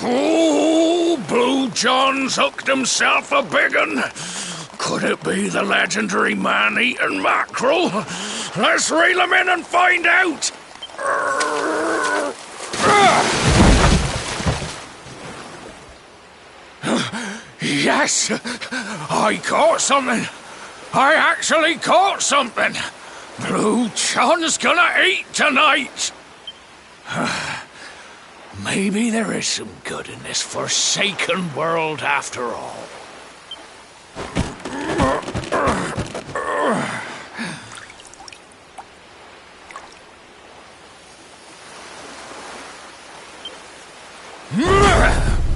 Oh, Blue John's hooked himself a big un. Could it be the legendary man-eating mackerel? Let's reel him in and find out! Yes! I caught something! I actually caught something! Blue John's gonna eat tonight! Maybe there is some good in this forsaken world after all.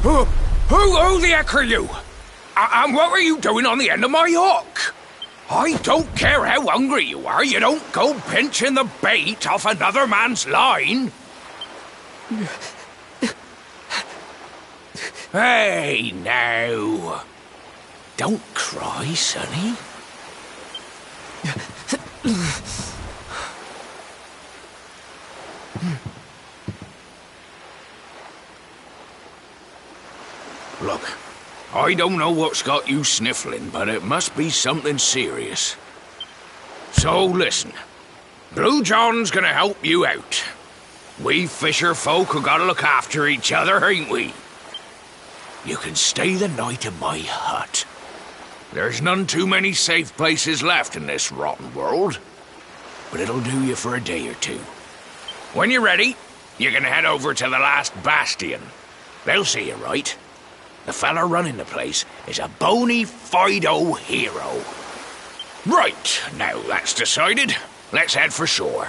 Who the heck are you? And what were you doing on the end of my hook? I don't care how hungry you are, you don't go pinching the bait off another man's line. Hey, now. Don't cry, sonny. Look, I don't know what's got you sniffling, but it must be something serious. So listen, Blue John's gonna help you out. We fisher folk have gotta look after each other, ain't we? You can stay the night in my hut. There's none too many safe places left in this rotten world, but it'll do you for a day or two. When you're ready, you can head over to the last bastion. They'll see you right. The fella running the place is a bony Fido hero. Right, now that's decided, let's head for shore.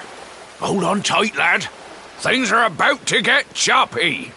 Hold on tight, lad. Things are about to get choppy.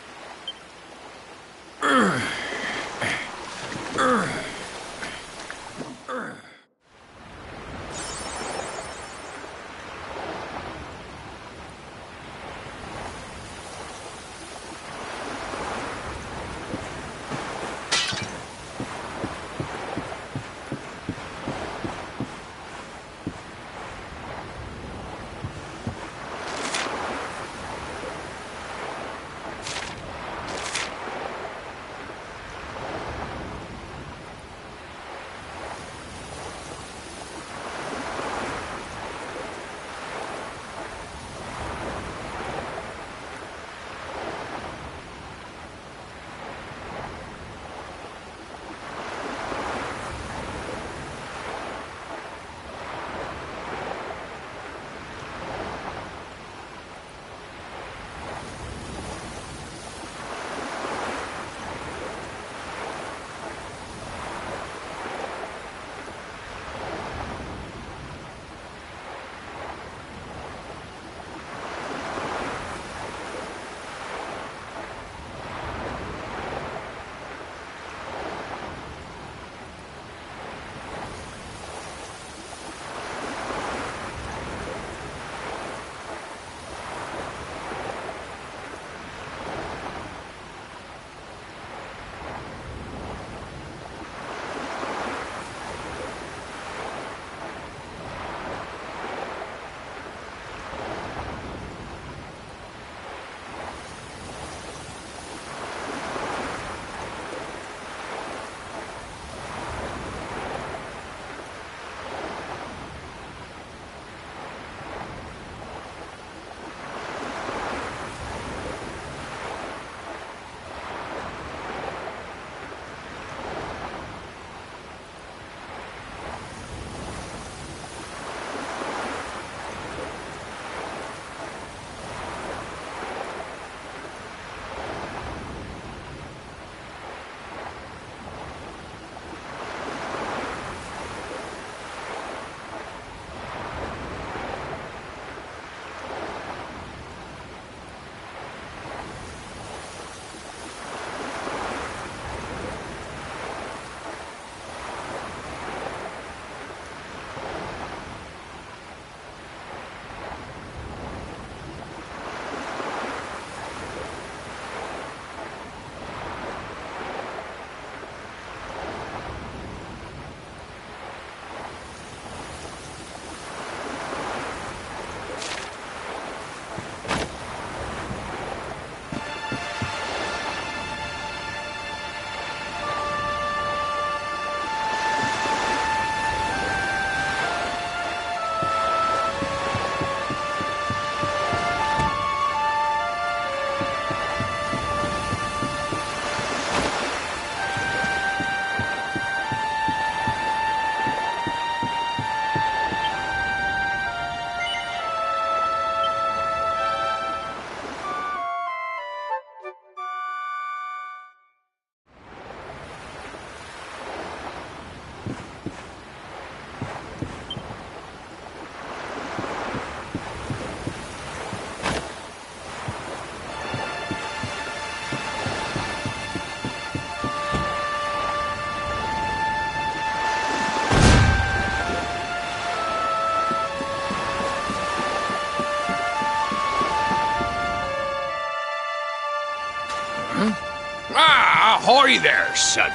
Ahoy there, sonny.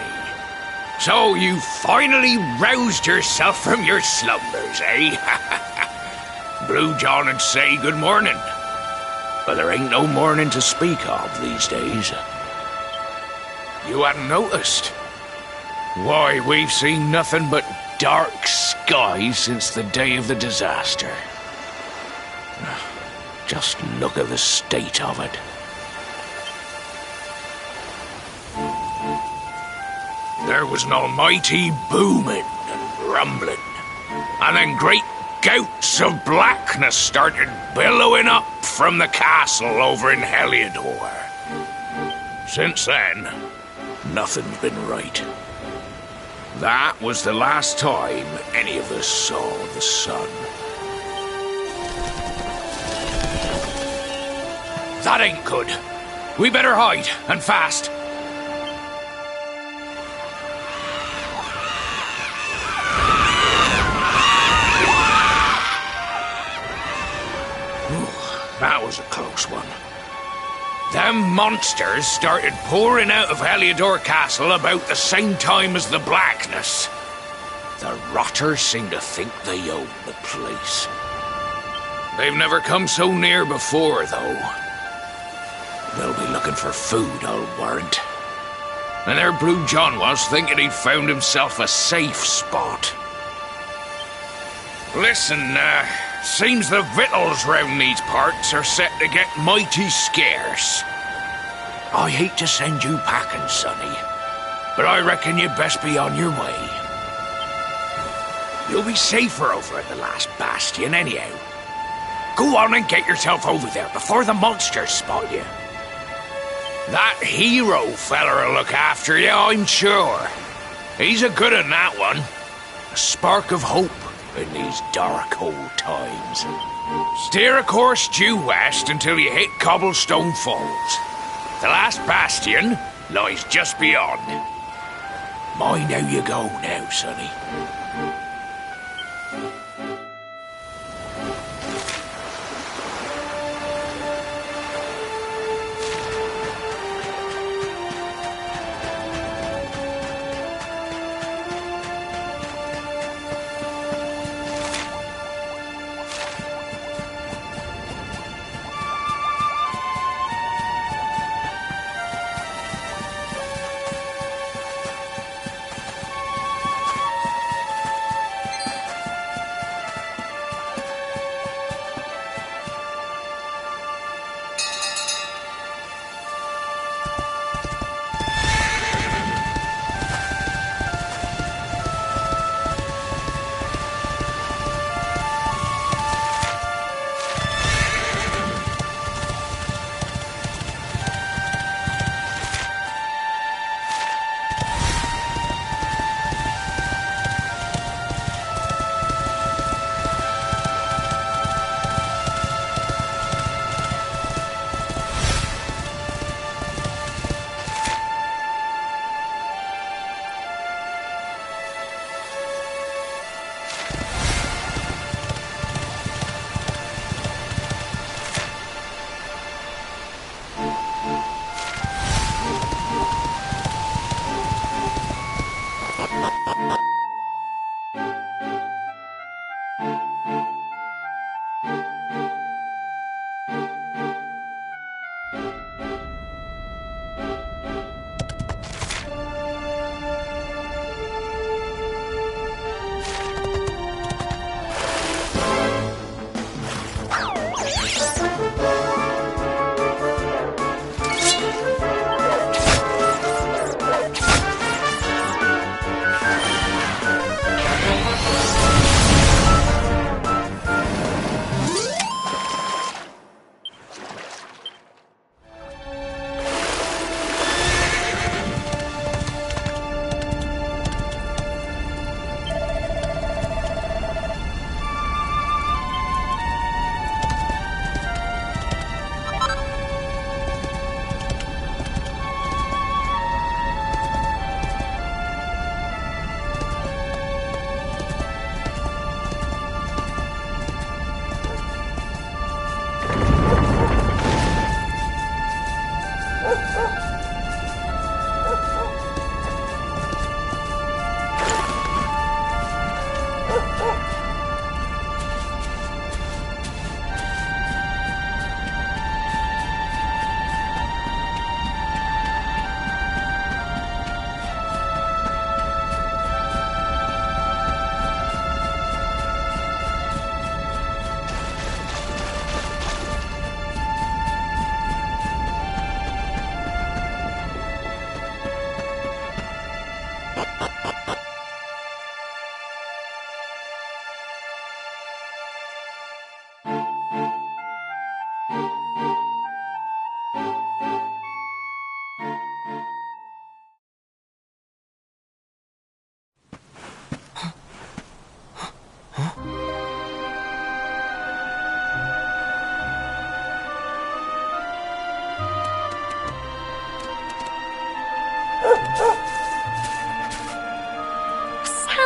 So you finally roused yourself from your slumbers, eh? Blue John would say good morning. But there ain't no morning to speak of these days. You hadn't noticed? Why, we've seen nothing but dark skies since the day of the disaster. Just look at the state of it. There was an almighty booming and rumbling, and then great gouts of blackness started billowing up from the castle over in Heliodor. Since then, nothing's been right. That was the last time any of us saw the sun. That ain't good. We better hide, and fast. That was a close one. Them monsters started pouring out of Heliodor Castle about the same time as the blackness. The rotters seem to think they own the place. They've never come so near before, though. They'll be looking for food, I'll warrant. And their Blue John was thinking he'd found himself a safe spot. Listen, seems the victuals round these parts are set to get mighty scarce. I hate to send you packing, Sonny, but I reckon you'd best be on your way. You'll be safer over at the last bastion anyhow. Go on and get yourself over there before the monsters spot you. That hero feller'll look after you, I'm sure. He's a good un, that one. A spark of hope in these dark old times. Steer a course due west until you hit Cobblestone Falls. The last bastion lies just beyond. Mind how you go now, Sonny.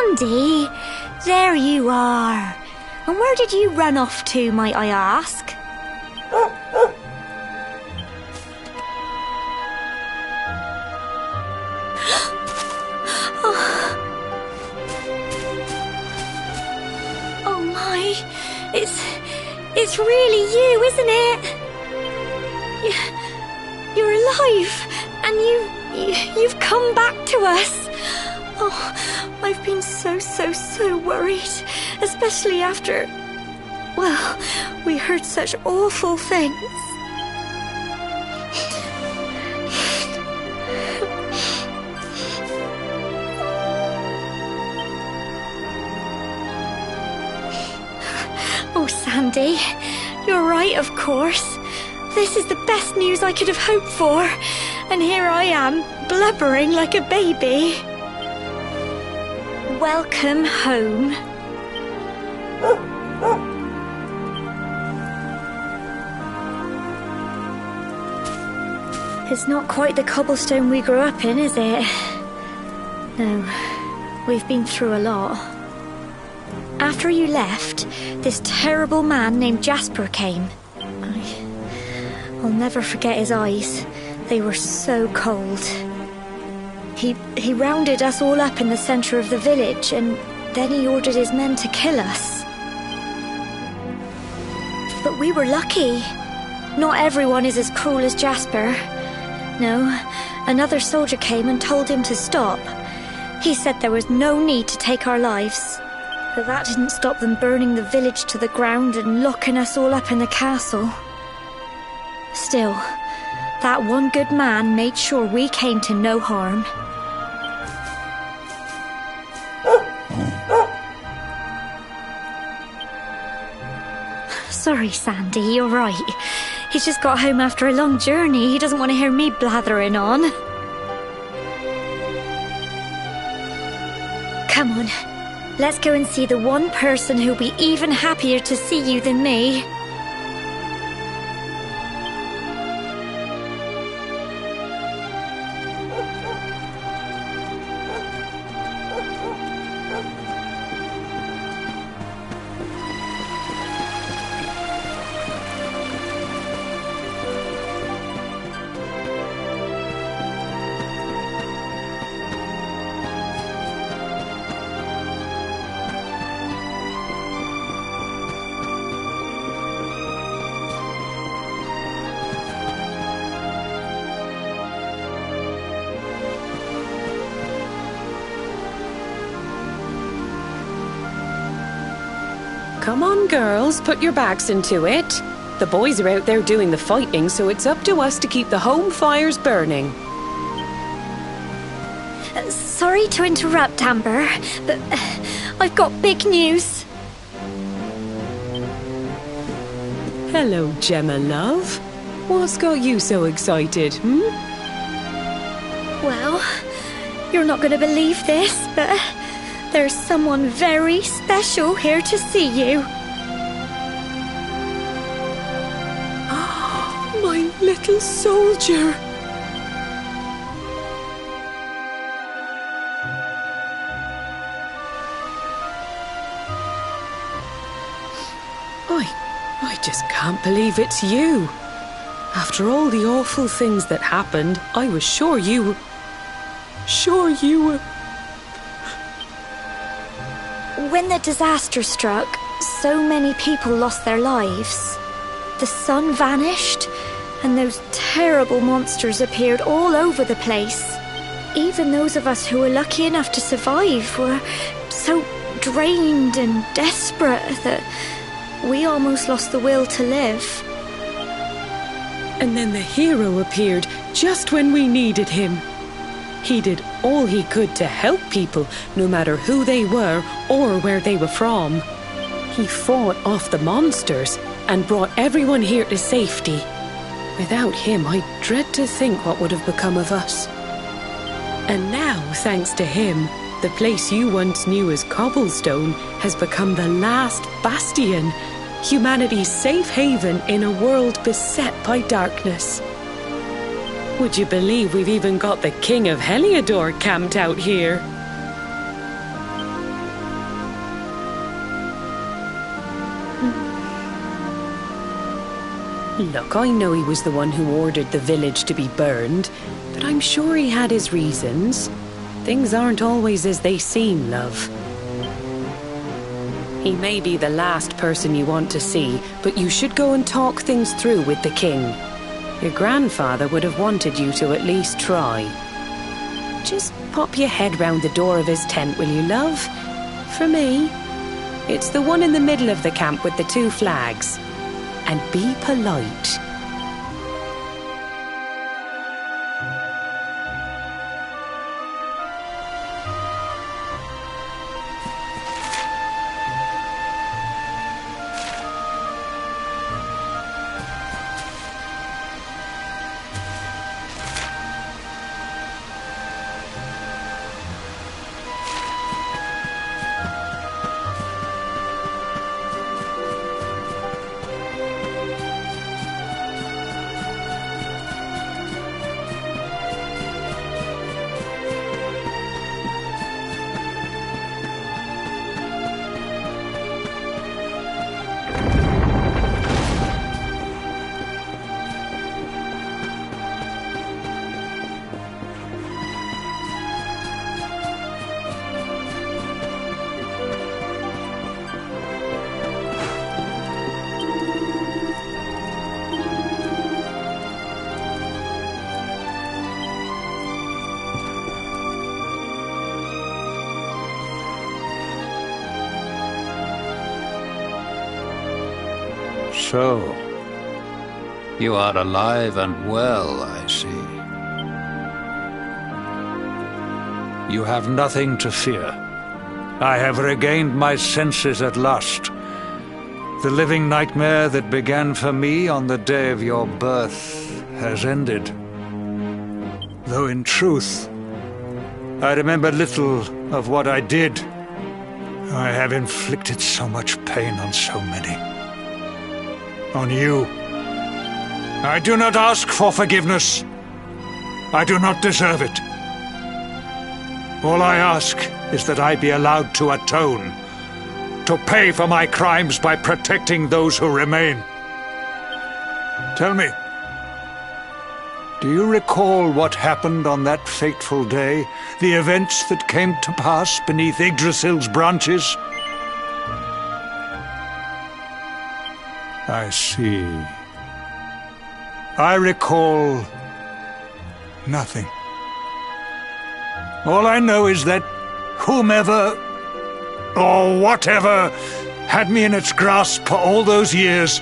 Sandy, there you are. And where did you run off to, might I ask? Oh my, it's really you, isn't it? You're alive, and you've come back to us. Oh, I've been so worried, especially after, well, we heard such awful things. Oh, Sandy, you're right, of course. This is the best news I could have hoped for. And here I am, blubbering like a baby. Welcome home. It's not quite the cobblestone we grew up in, is it? No, we've been through a lot. After you left, this terrible man named Jasper came. I'll never forget his eyes. They were so cold. He rounded us all up in the centre of the village, and then he ordered his men to kill us. But we were lucky. Not everyone is as cruel as Jasper. No, another soldier came and told him to stop. He said there was no need to take our lives. But that didn't stop them burning the village to the ground and locking us all up in the castle. Still, that one good man made sure we came to no harm. Sorry, Sandy, you're right. He's just got home after a long journey. He doesn't want to hear me blathering on. Come on, let's go and see the one person who'll be even happier to see you than me. Come on, girls, put your backs into it. The boys are out there doing the fighting, so it's up to us to keep the home fires burning. Sorry to interrupt, Amber, but I've got big news. Hello, Gemma, love. What's got you so excited, Well, you're not going to believe this, but there's someone very special here to see you. My little soldier. I just can't believe it's you. After all the awful things that happened, I was sure you were... When the disaster struck, so many people lost their lives. The sun vanished, and those terrible monsters appeared all over the place. Even those of us who were lucky enough to survive were so drained and desperate that we almost lost the will to live. And then the hero appeared just when we needed him. He did all he could to help people, no matter who they were or where they were from. He fought off the monsters and brought everyone here to safety. Without him, I dread to think what would have become of us. And now, thanks to him, the place you once knew as Cobblestone has become the last bastion, humanity's safe haven in a world beset by darkness. Would you believe we've even got the King of Heliodor camped out here? Look, I know he was the one who ordered the village to be burned, but I'm sure he had his reasons. Things aren't always as they seem, love. He may be the last person you want to see, but you should go and talk things through with the king. Your grandfather would have wanted you to at least try. Just pop your head round the door of his tent, will you, love? For me. It's the one in the middle of the camp with the 2 flags. And be polite. So, you are alive and well, I see. You have nothing to fear. I have regained my senses at last. The living nightmare that began for me on the day of your birth has ended. Though in truth, I remember little of what I did. I have inflicted so much pain on so many. On you. I do not ask for forgiveness. I do not deserve it. All I ask is that I be allowed to atone, to pay for my crimes by protecting those who remain. Tell me, do you recall what happened on that fateful day? The events that came to pass beneath Yggdrasil's branches? I see. I recall nothing. All I know is that whomever or whatever had me in its grasp for all those years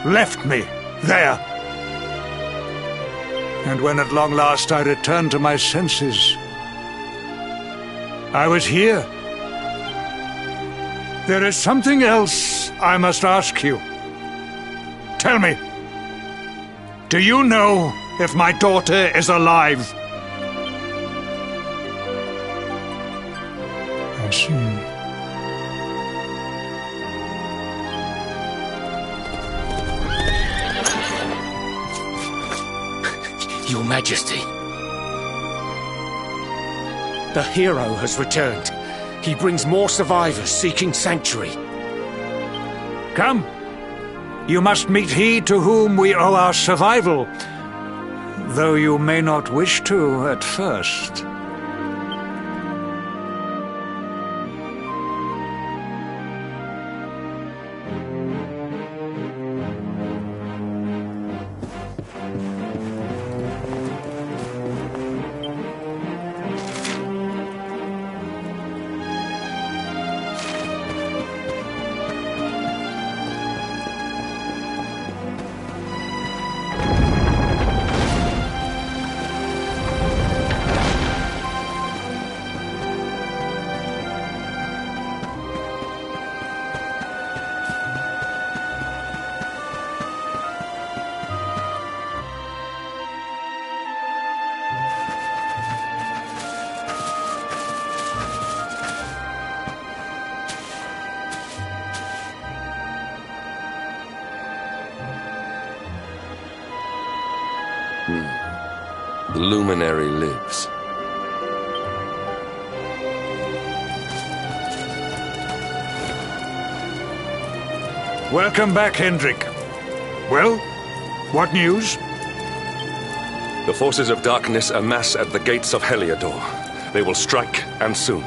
left me there. And when at long last I returned to my senses, I was here. There is something else I must ask you. Tell me, do you know if my daughter is alive? I see. Your Majesty. The hero has returned. He brings more survivors seeking sanctuary. Come. You must meet he to whom we owe our survival, though you may not wish to at first. The luminary lives. Welcome back, Hendrik. Well, What news? The forces of darkness amass at the gates of Heliodor. They will strike, and soon.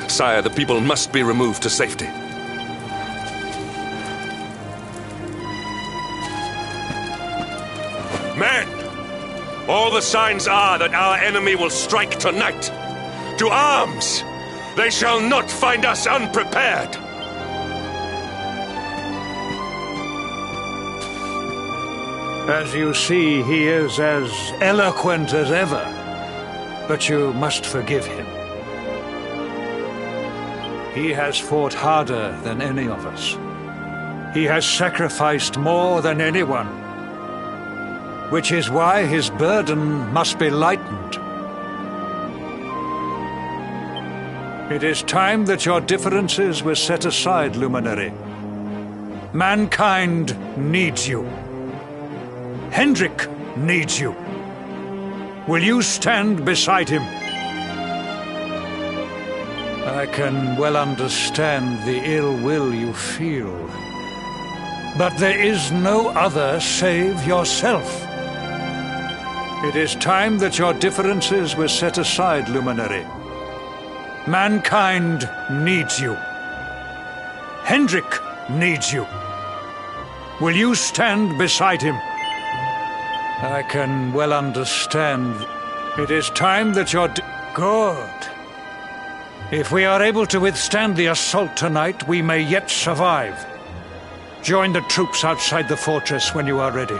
Sire, the people must be removed to safety. Men! All the signs are that our enemy will strike tonight. To arms! They shall not find us unprepared! As you see, he is as eloquent as ever. But you must forgive him. He has fought harder than any of us. He has sacrificed more than anyone. Which is why his burden must be lightened. It is time that your differences were set aside, Luminary. Mankind needs you. Hendrik needs you. Will you stand beside him? I can well understand the ill will you feel. But there is no other save yourself. It is time that your differences were set aside, Luminary. Mankind needs you. Hendrik needs you. Will you stand beside him? I can well understand. It is time that your... Good. If we are able to withstand the assault tonight, we may yet survive. Join the troops outside the fortress when you are ready.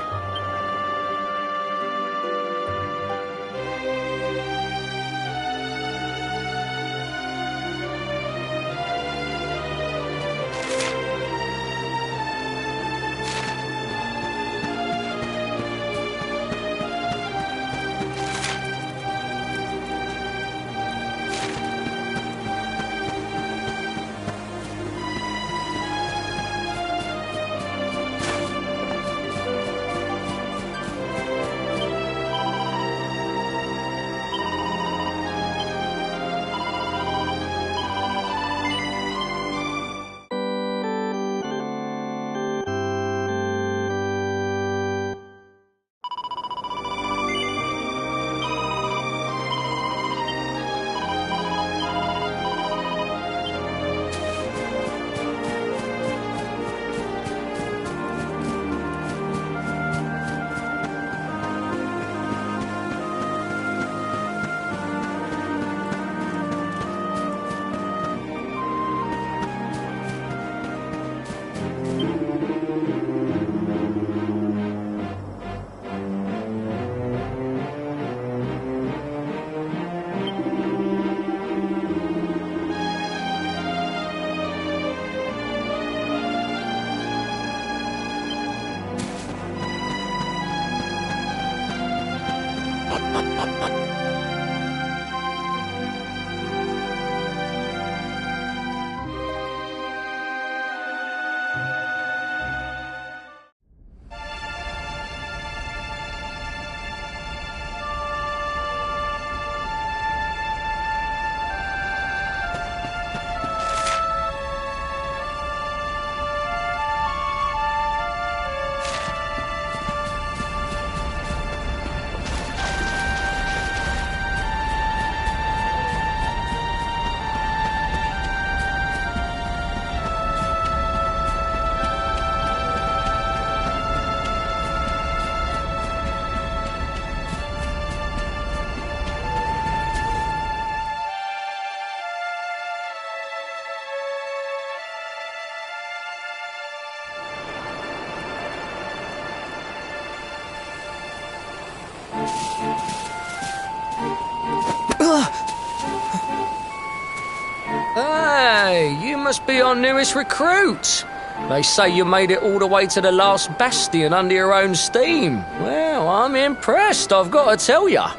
Hey, you must be our newest recruit. They say you made it all the way to the last bastion under your own steam. Well, I'm impressed, I've got to tell ya.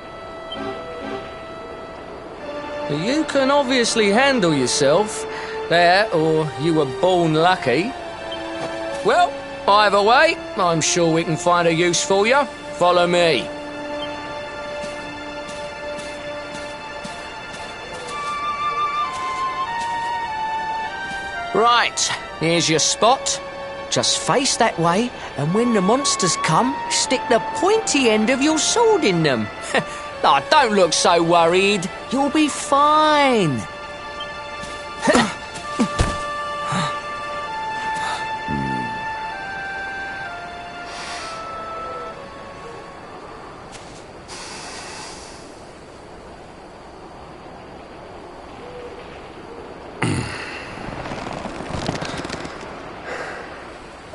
You can obviously handle yourself. That, or you were born lucky. Well, either way, I'm sure we can find a use for you. Follow me. Right, here's your spot. Just face that way, and when the monsters come, stick the pointy end of your sword in them. Oh, don't look so worried. You'll be fine.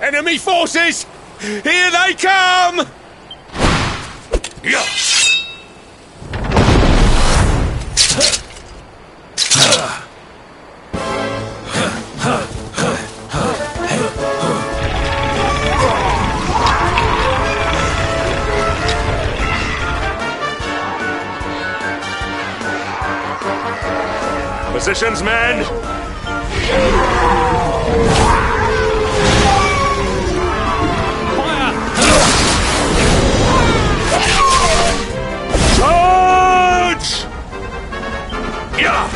Enemy forces! Here they come! Yeah. Positions, men! Charge! Yeah!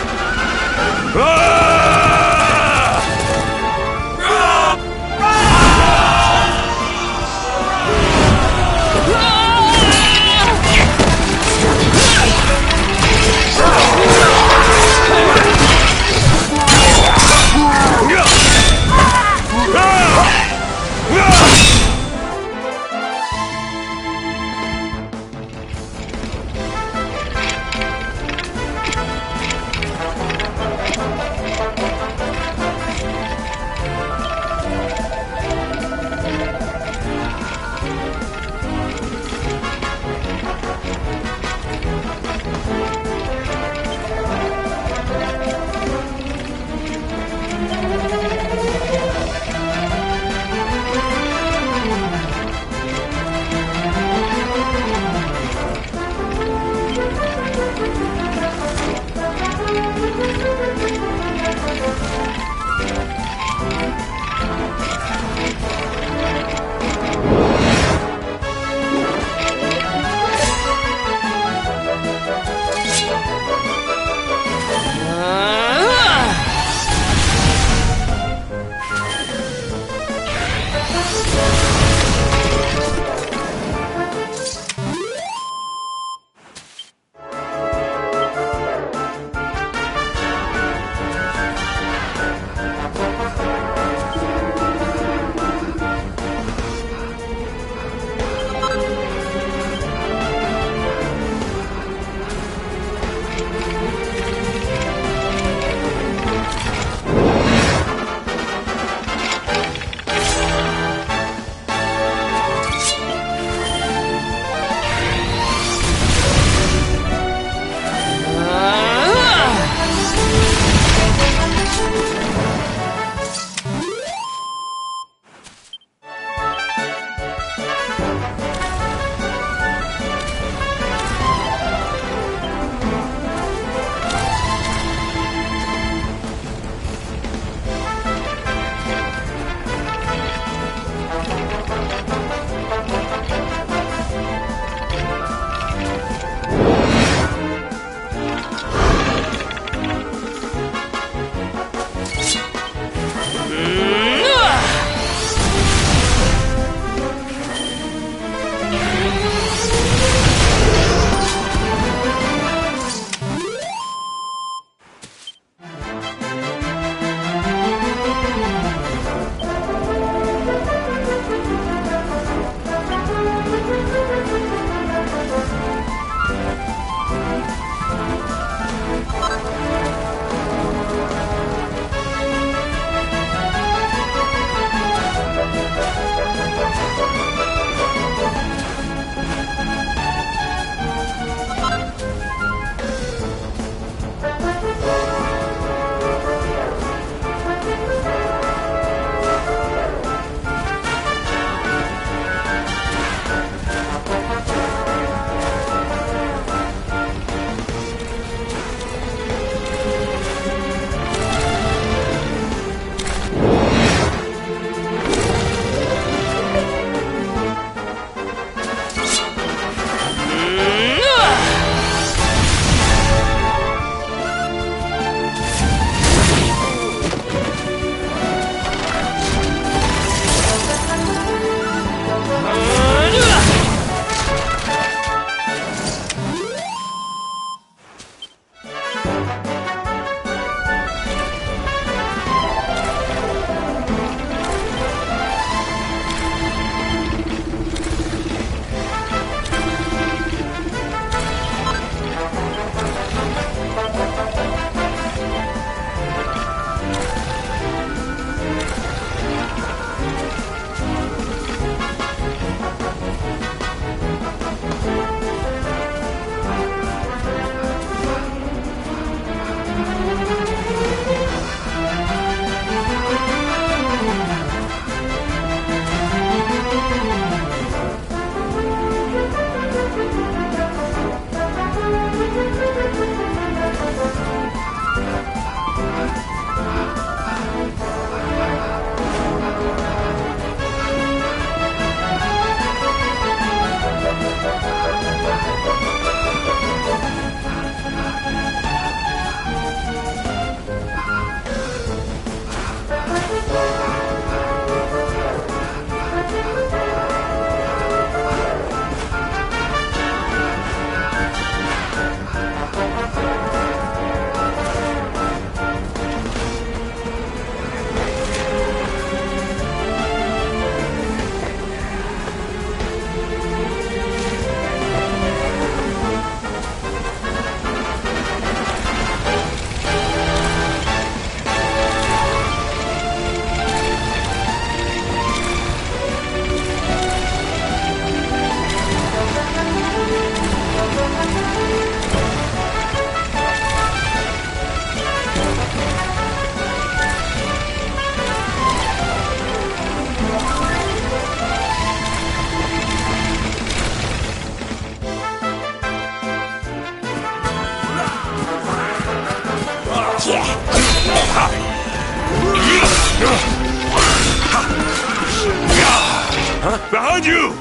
Behind you!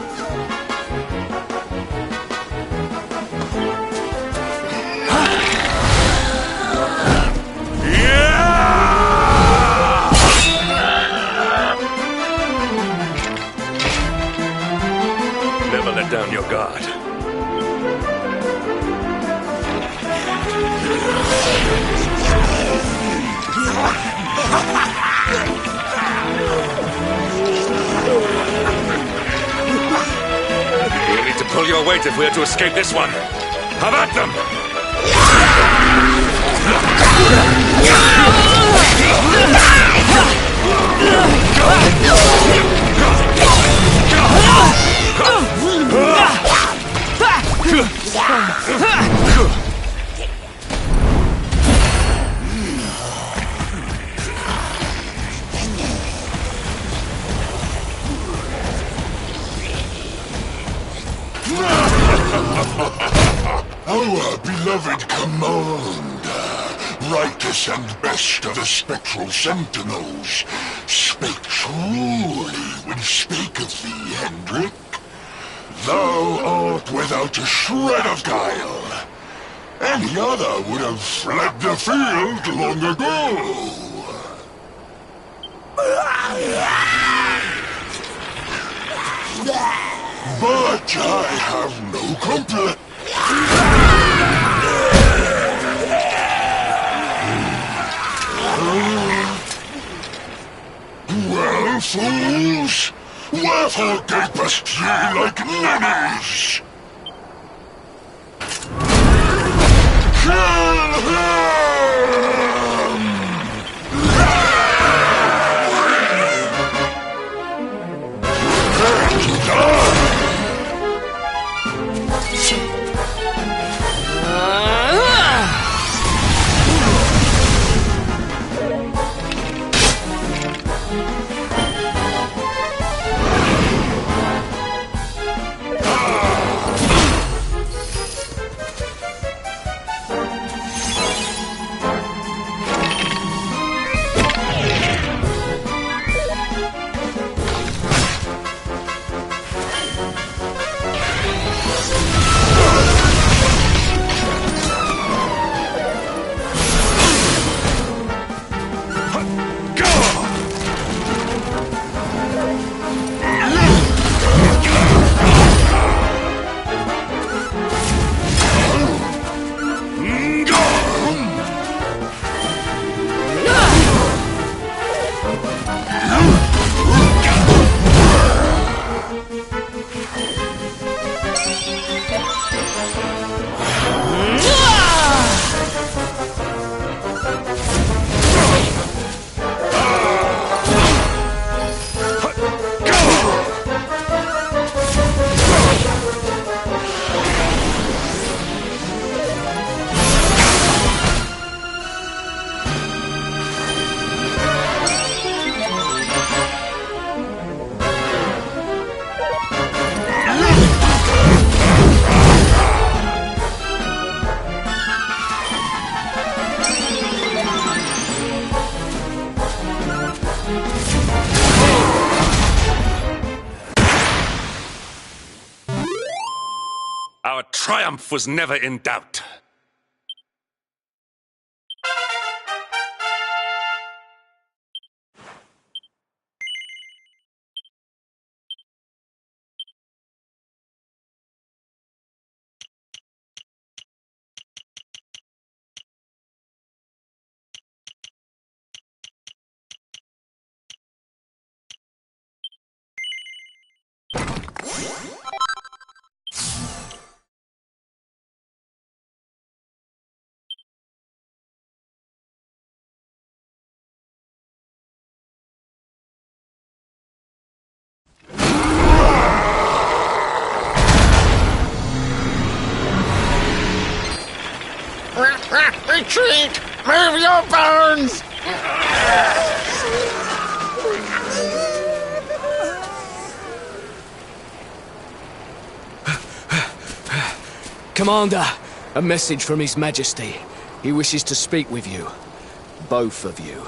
Never let down your guard. We'll need to pull your weight if we are to escape this one. Have at them! Our beloved commander, brightest and best of the spectral sentinels, spake truly when spaketh thee, Hendrik. Thou art without a shred of guile. Any other would have fled the field long ago. But I have no complaint. Well, fools, wherefore gapest ye like ninnies? Kill him! Our triumph was never in doubt. Retreat! Move your bones! Commander, a message from His Majesty. He wishes to speak with you. Both of you.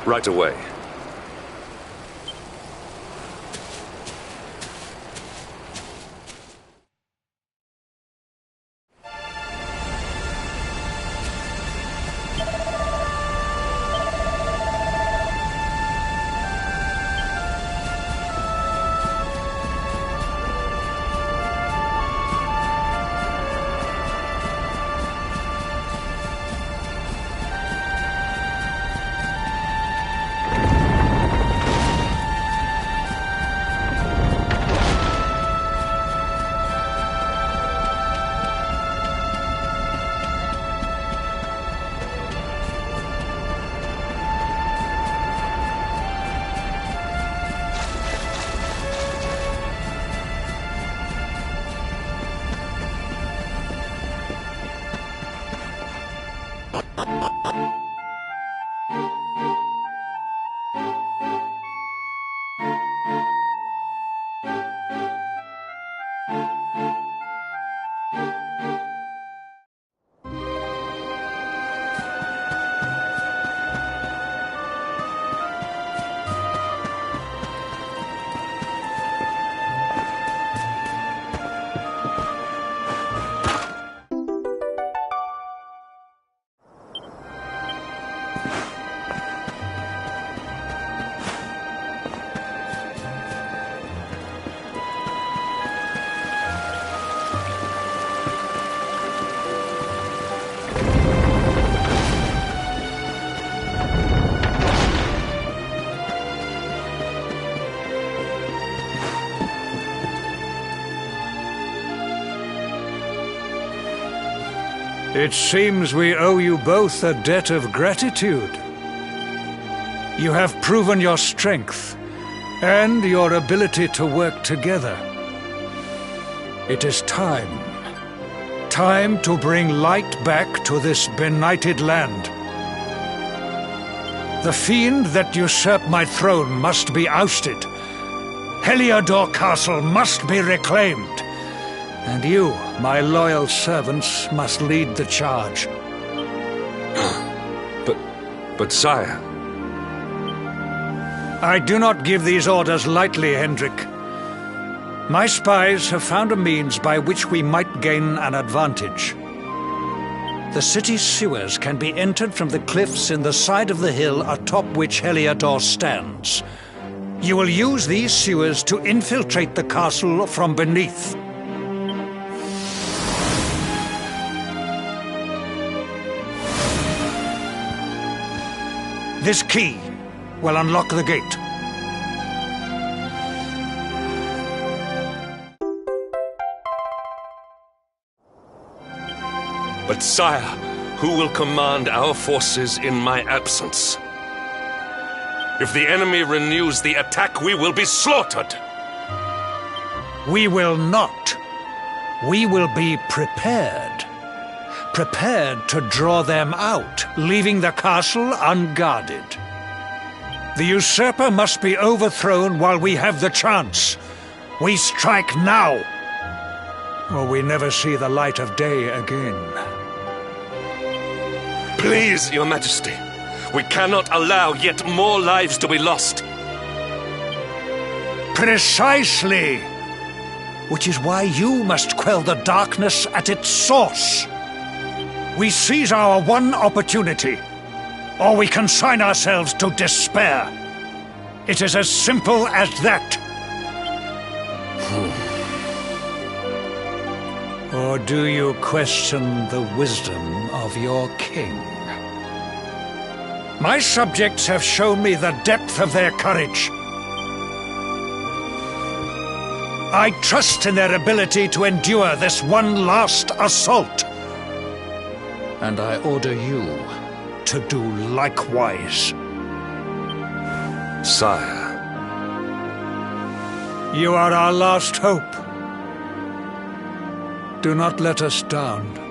Right away. It seems we owe you both a debt of gratitude. You have proven your strength and your ability to work together. It is time. Time to bring light back to this benighted land. The fiend that usurped my throne must be ousted. Heliodor Castle must be reclaimed. And you, my loyal servants, must lead the charge. But sire... I do not give these orders lightly, Hendrik. My spies have found a means by which we might gain an advantage. The city's sewers can be entered from the cliffs in the side of the hill atop which Heliodor stands. You will use these sewers to infiltrate the castle from beneath. This key will unlock the gate. But sire, who will command our forces in my absence? If the enemy renews the attack, we will be slaughtered! We will not. We will be prepared. Prepared to draw them out, leaving the castle unguarded. The usurper must be overthrown while we have the chance. We strike now, or we never see the light of day again. Please, Your Majesty, we cannot allow yet more lives to be lost. Precisely! Which is why you must quell the darkness at its source. We seize our one opportunity, or we consign ourselves to despair. It is as simple as that. Or do you question the wisdom of your king? My subjects have shown me the depth of their courage. I trust in their ability to endure this one last assault. And I order you to do likewise. Sire. You are our last hope. Do not let us down.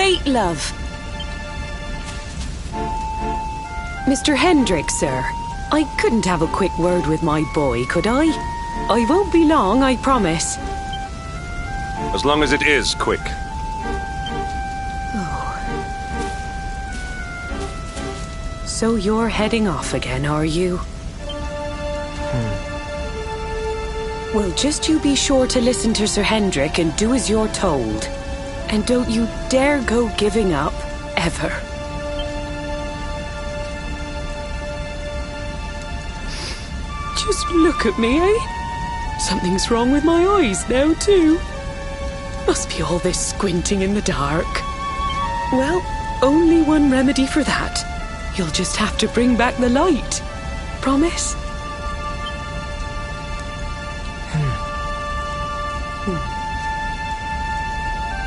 Wait, love. Mr. Hendrick, sir. I couldn't have a quick word with my boy, could I? I won't be long, I promise. As long as it is quick. So you're heading off again, are you? Well, just you be sure to listen to Sir Hendrick and do as you're told. And don't you dare go giving up, ever. Just look at me, eh? Something's wrong with my eyes now, too. Must be all this squinting in the dark. Well, only one remedy for that. You'll just have to bring back the light. Promise?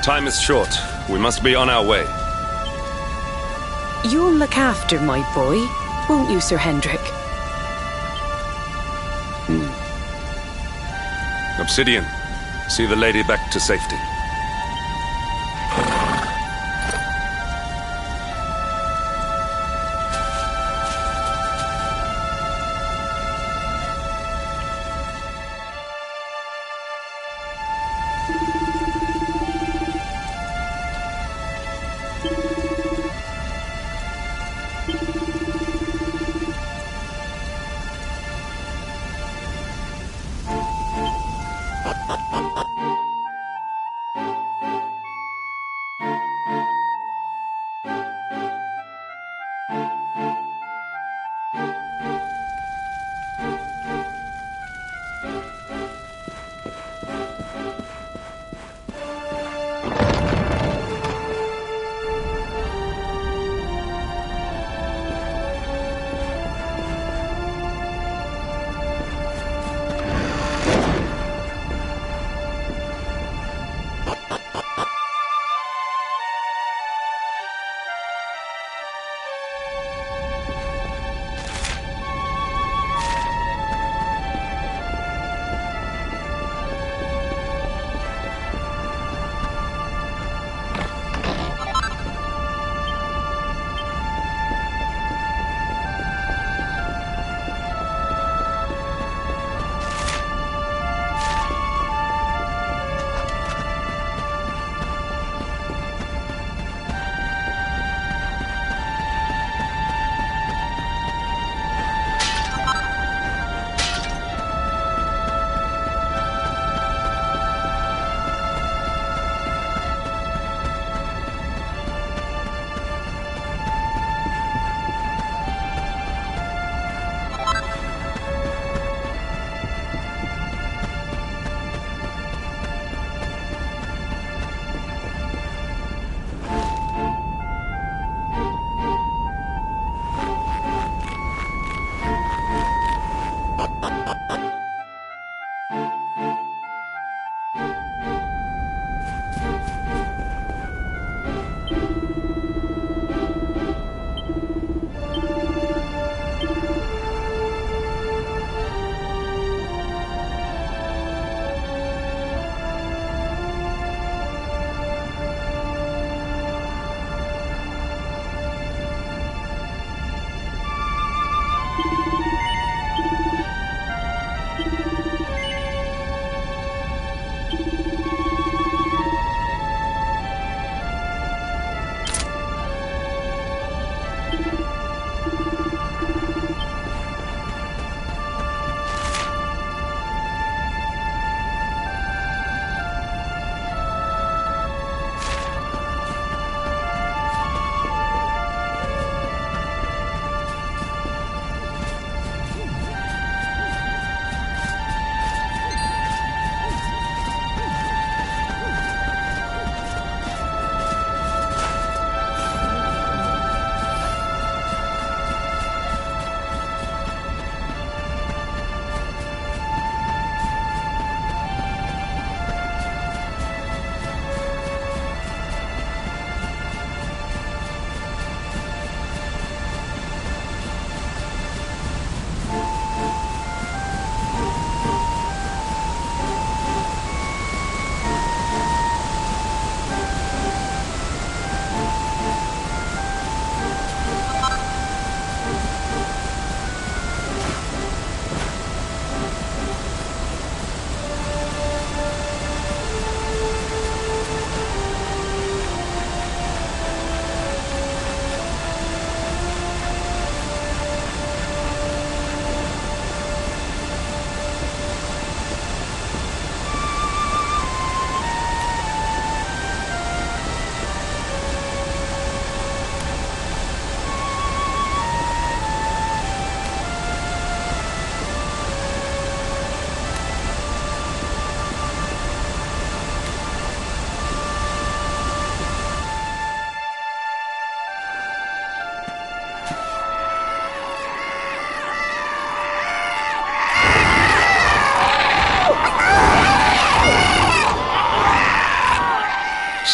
Time is short. We must be on our way. You'll look after my boy, won't you, Sir Hendrick? Obsidian, see the lady back to safety.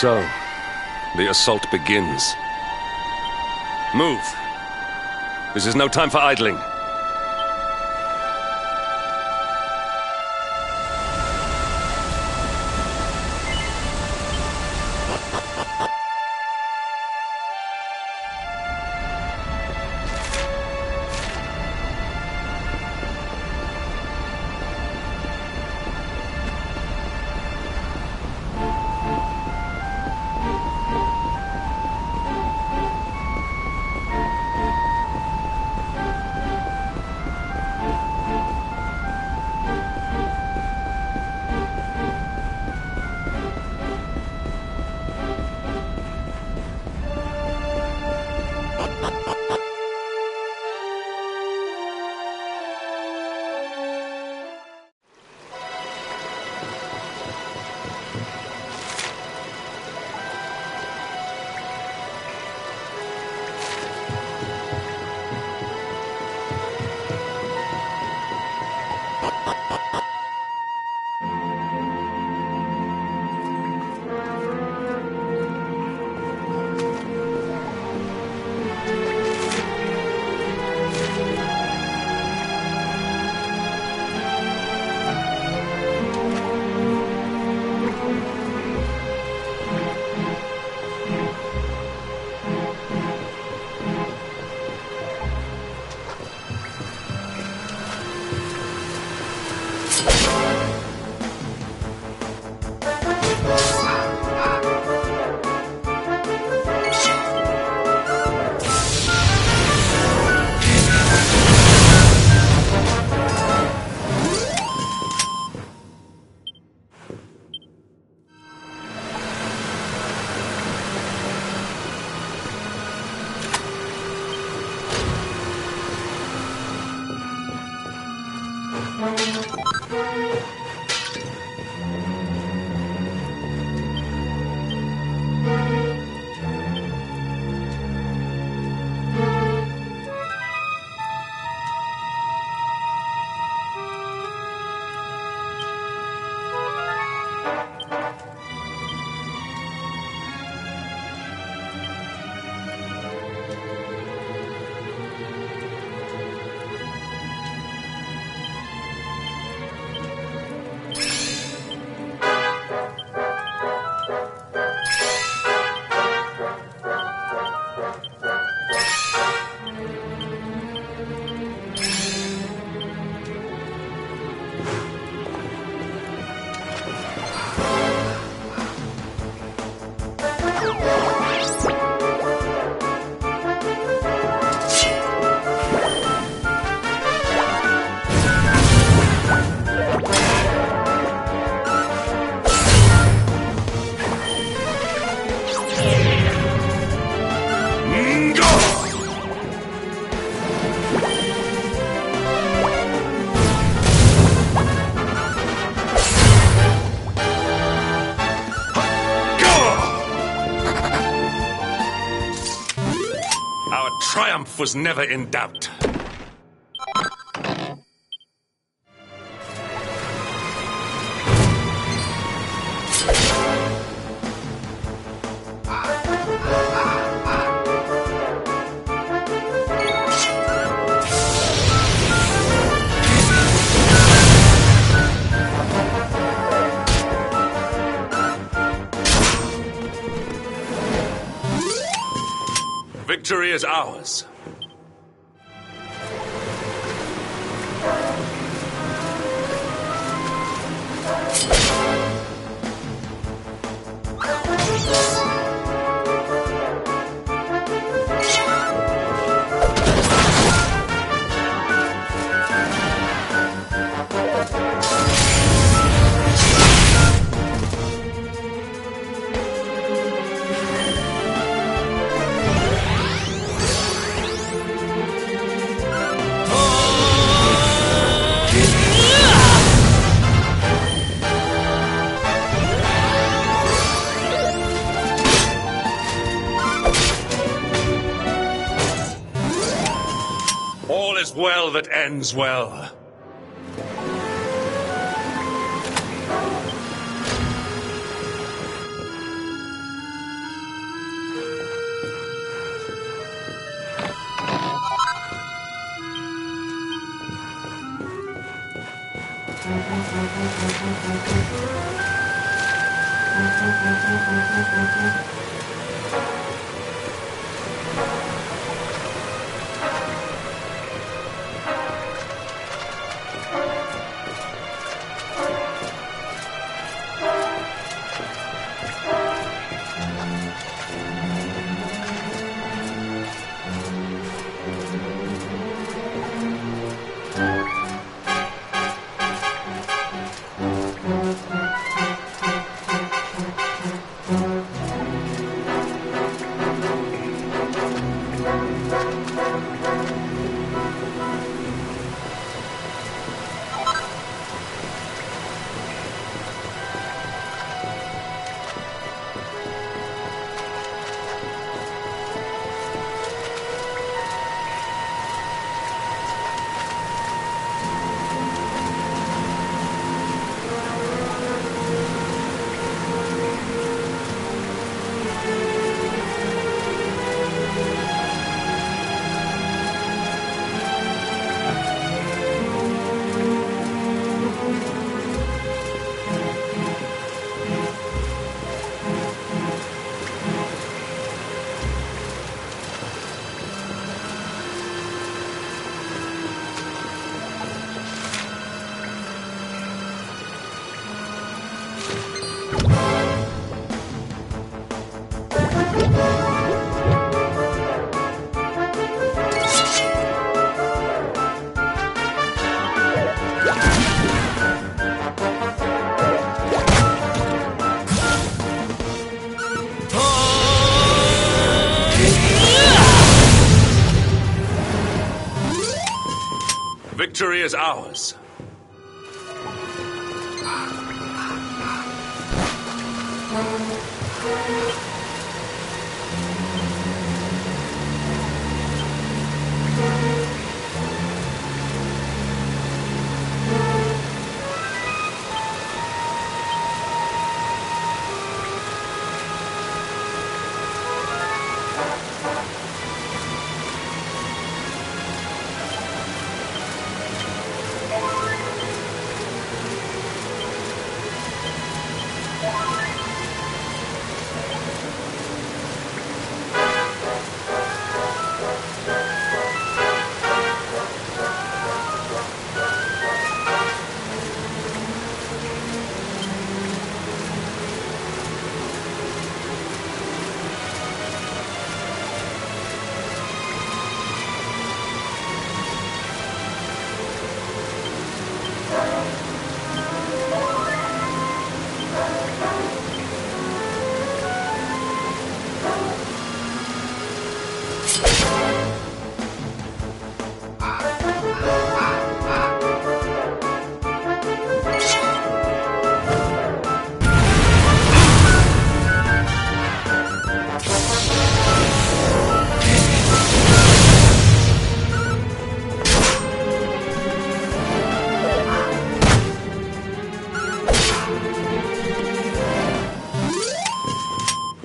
So, the assault begins. Move. This is no time for idling. Triumph was never in doubt. Victory is ours. All is well that ends well. Victory is ours.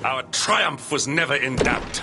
Our triumph was never in doubt.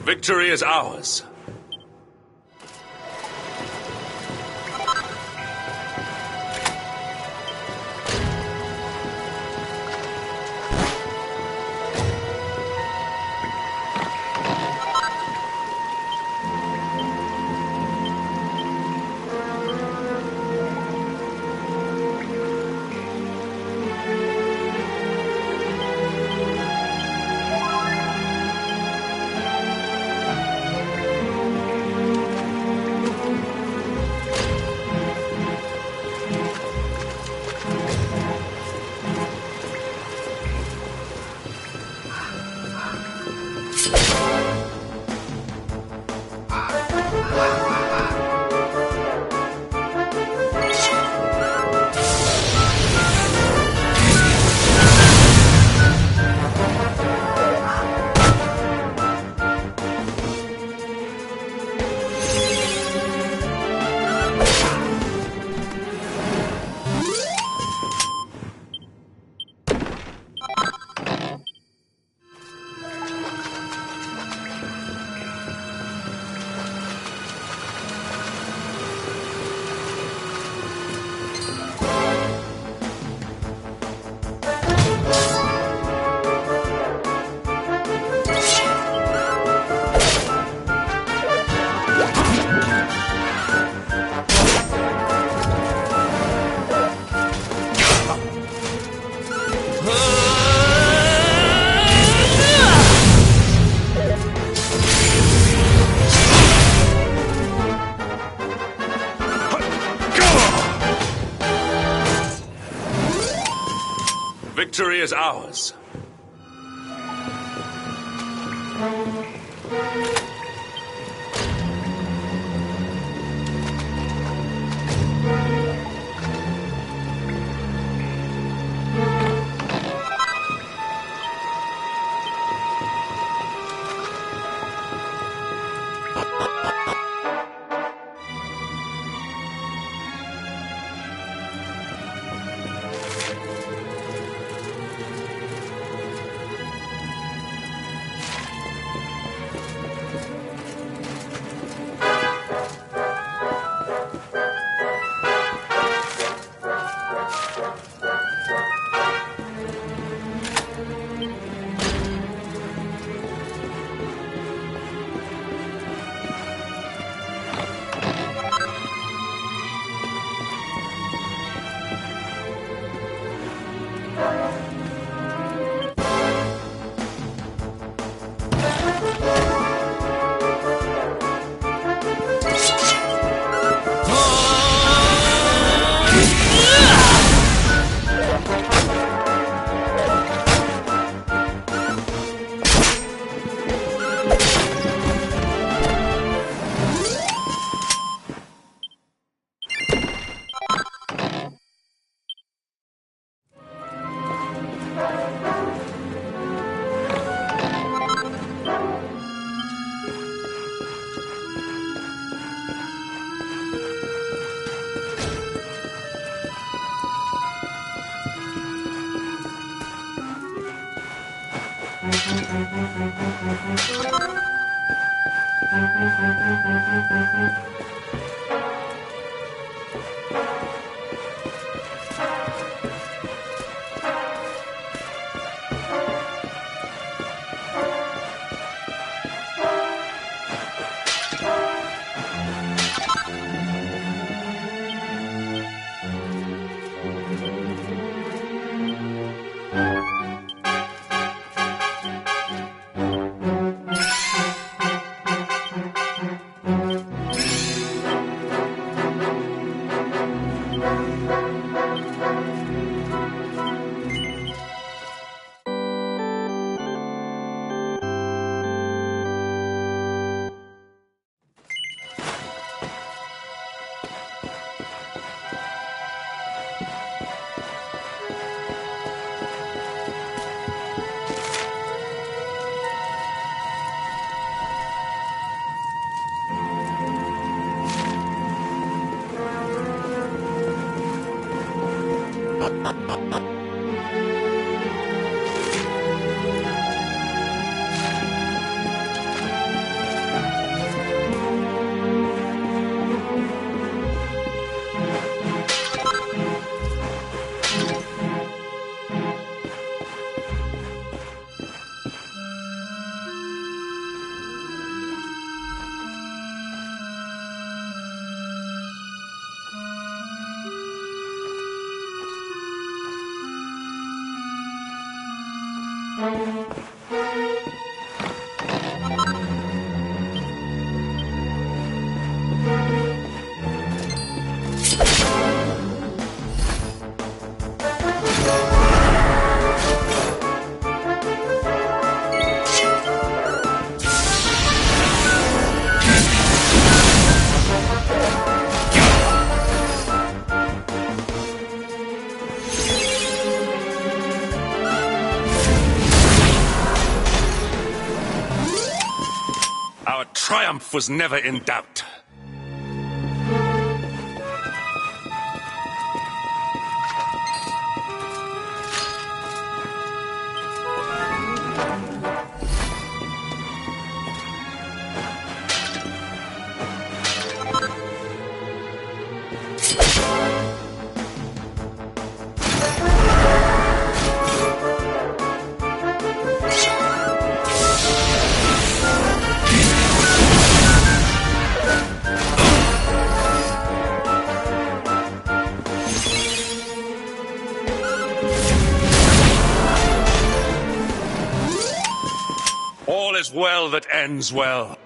Victory is ours. Victory is ours. Our triumph was never in doubt. All is well that ends well.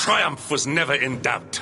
triumph was never in doubt.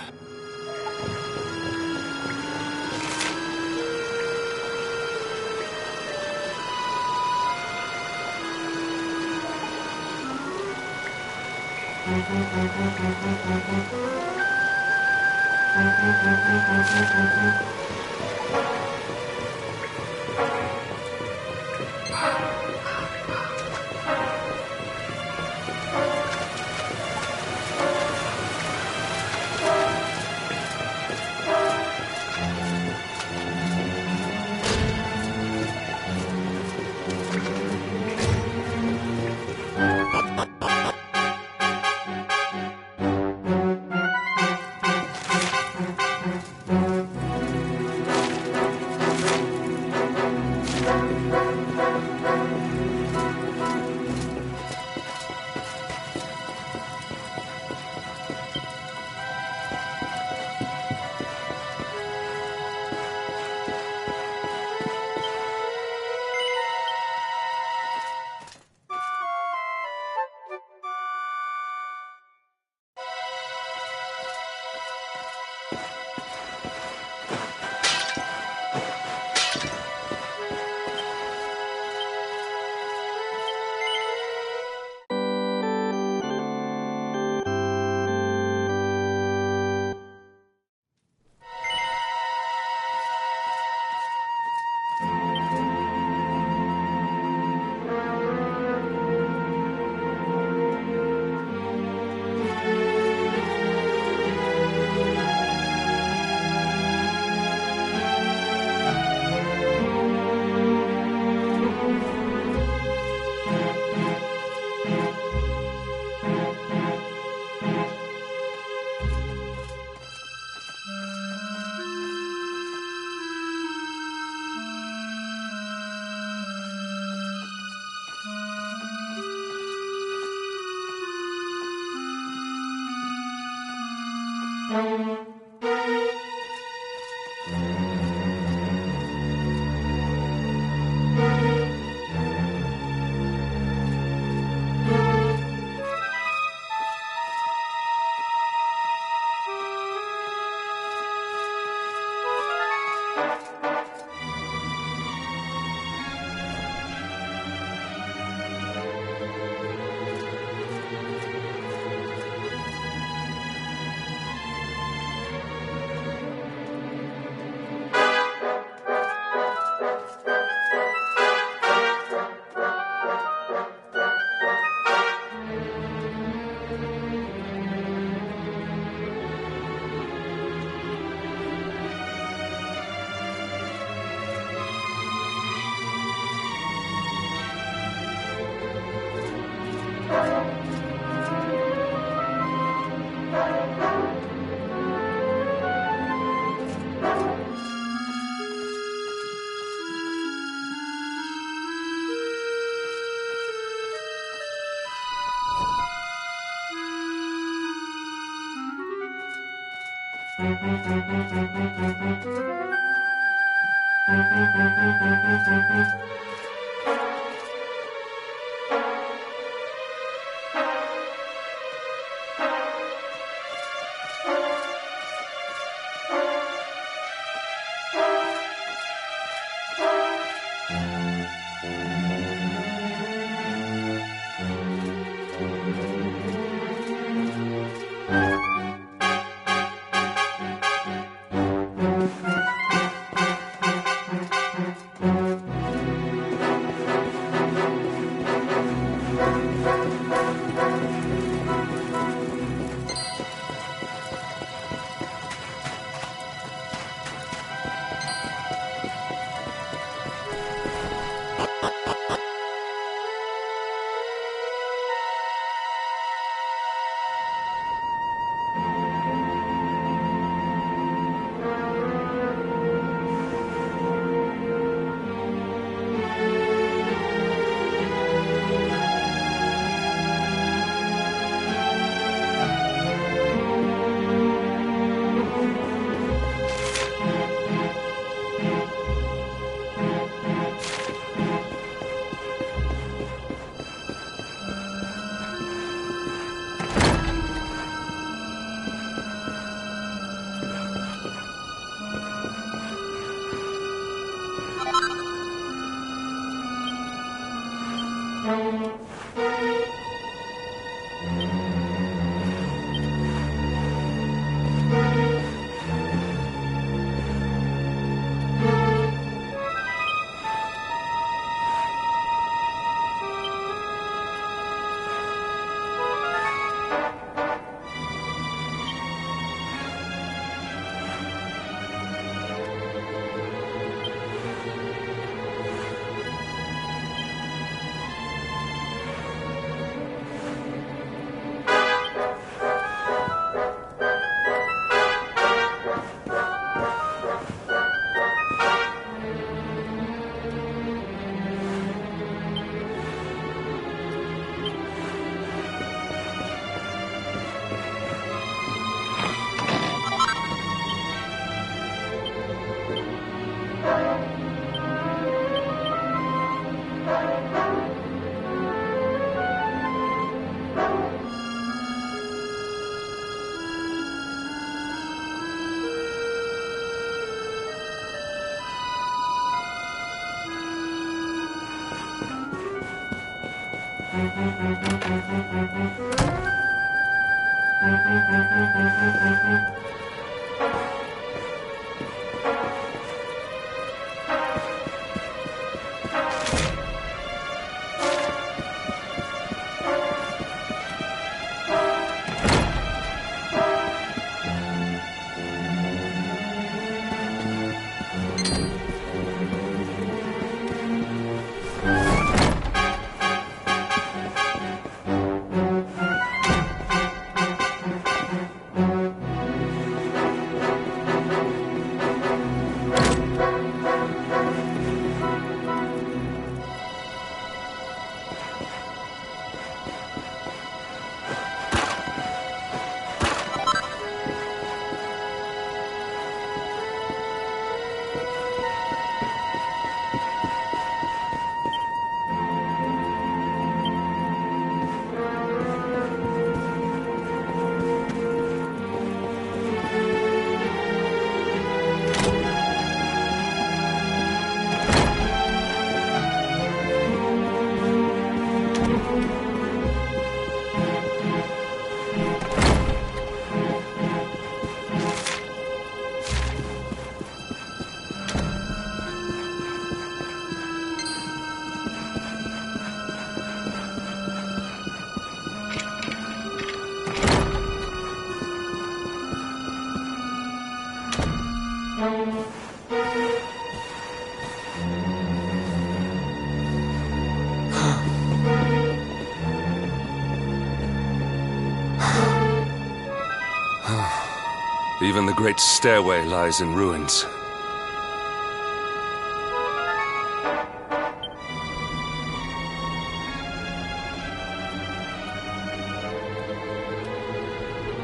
Even the great stairway lies in ruins.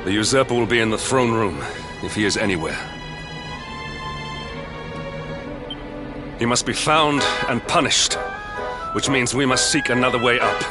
The usurper will be in the throne room, if he is anywhere. He must be found and punished, which means we must seek another way up.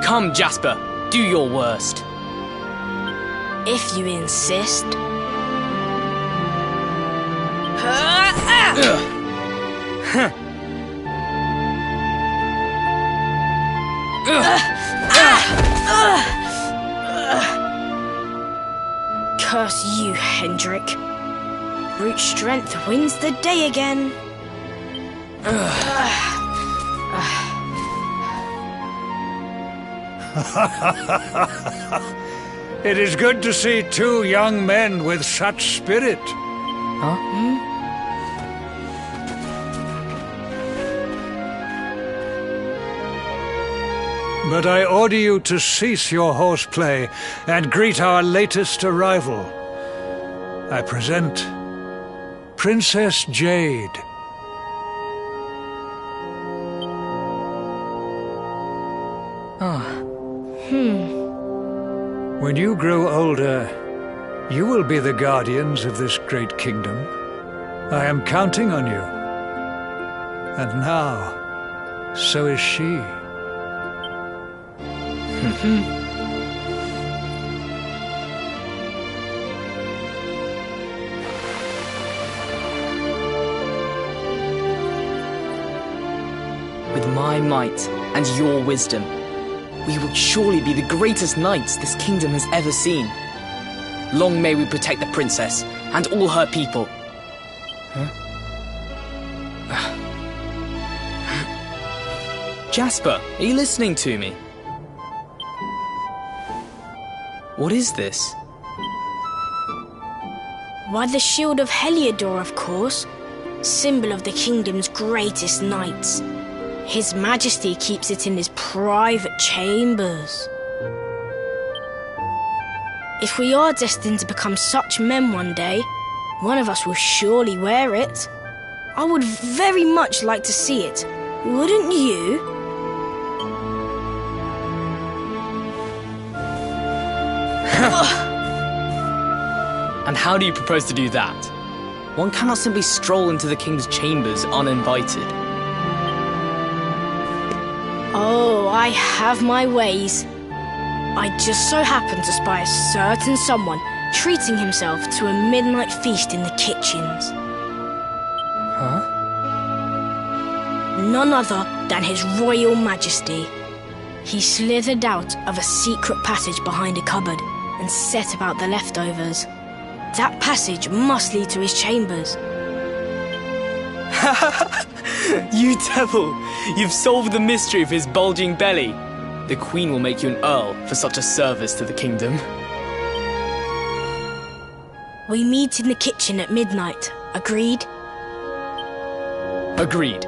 Come, Jasper, do your worst. If you insist. Curse you, Hendrik. Brute strength wins the day again. It is good to see two young men with such spirit. Huh? But I order you to cease your horseplay and greet our latest arrival. I present Princess Jade. When you grow older, you will be the guardians of this great kingdom. I am counting on you. And now, so is she. With my might and your wisdom, we will surely be the greatest knights this kingdom has ever seen. Long may we protect the princess and all her people. Jasper, are you listening to me? What is this? Why, the shield of Heliodor, of course. Symbol of the kingdom's greatest knights. His Majesty keeps it in his private chambers. If we are destined to become such men one day, one of us will surely wear it. I would very much like to see it. Wouldn't you? And how do you propose to do that? One cannot simply stroll into the king's chambers uninvited. Oh, I have my ways. I just so happen to spy a certain someone treating himself to a midnight feast in the kitchens. Huh? None other than His Royal Majesty. He slithered out of a secret passage behind a cupboard and set about the leftovers. That passage must lead to his chambers. You devil! You've solved the mystery of his bulging belly. The Queen will make you an earl for such a service to the kingdom. We meet in the kitchen at midnight. Agreed? Agreed.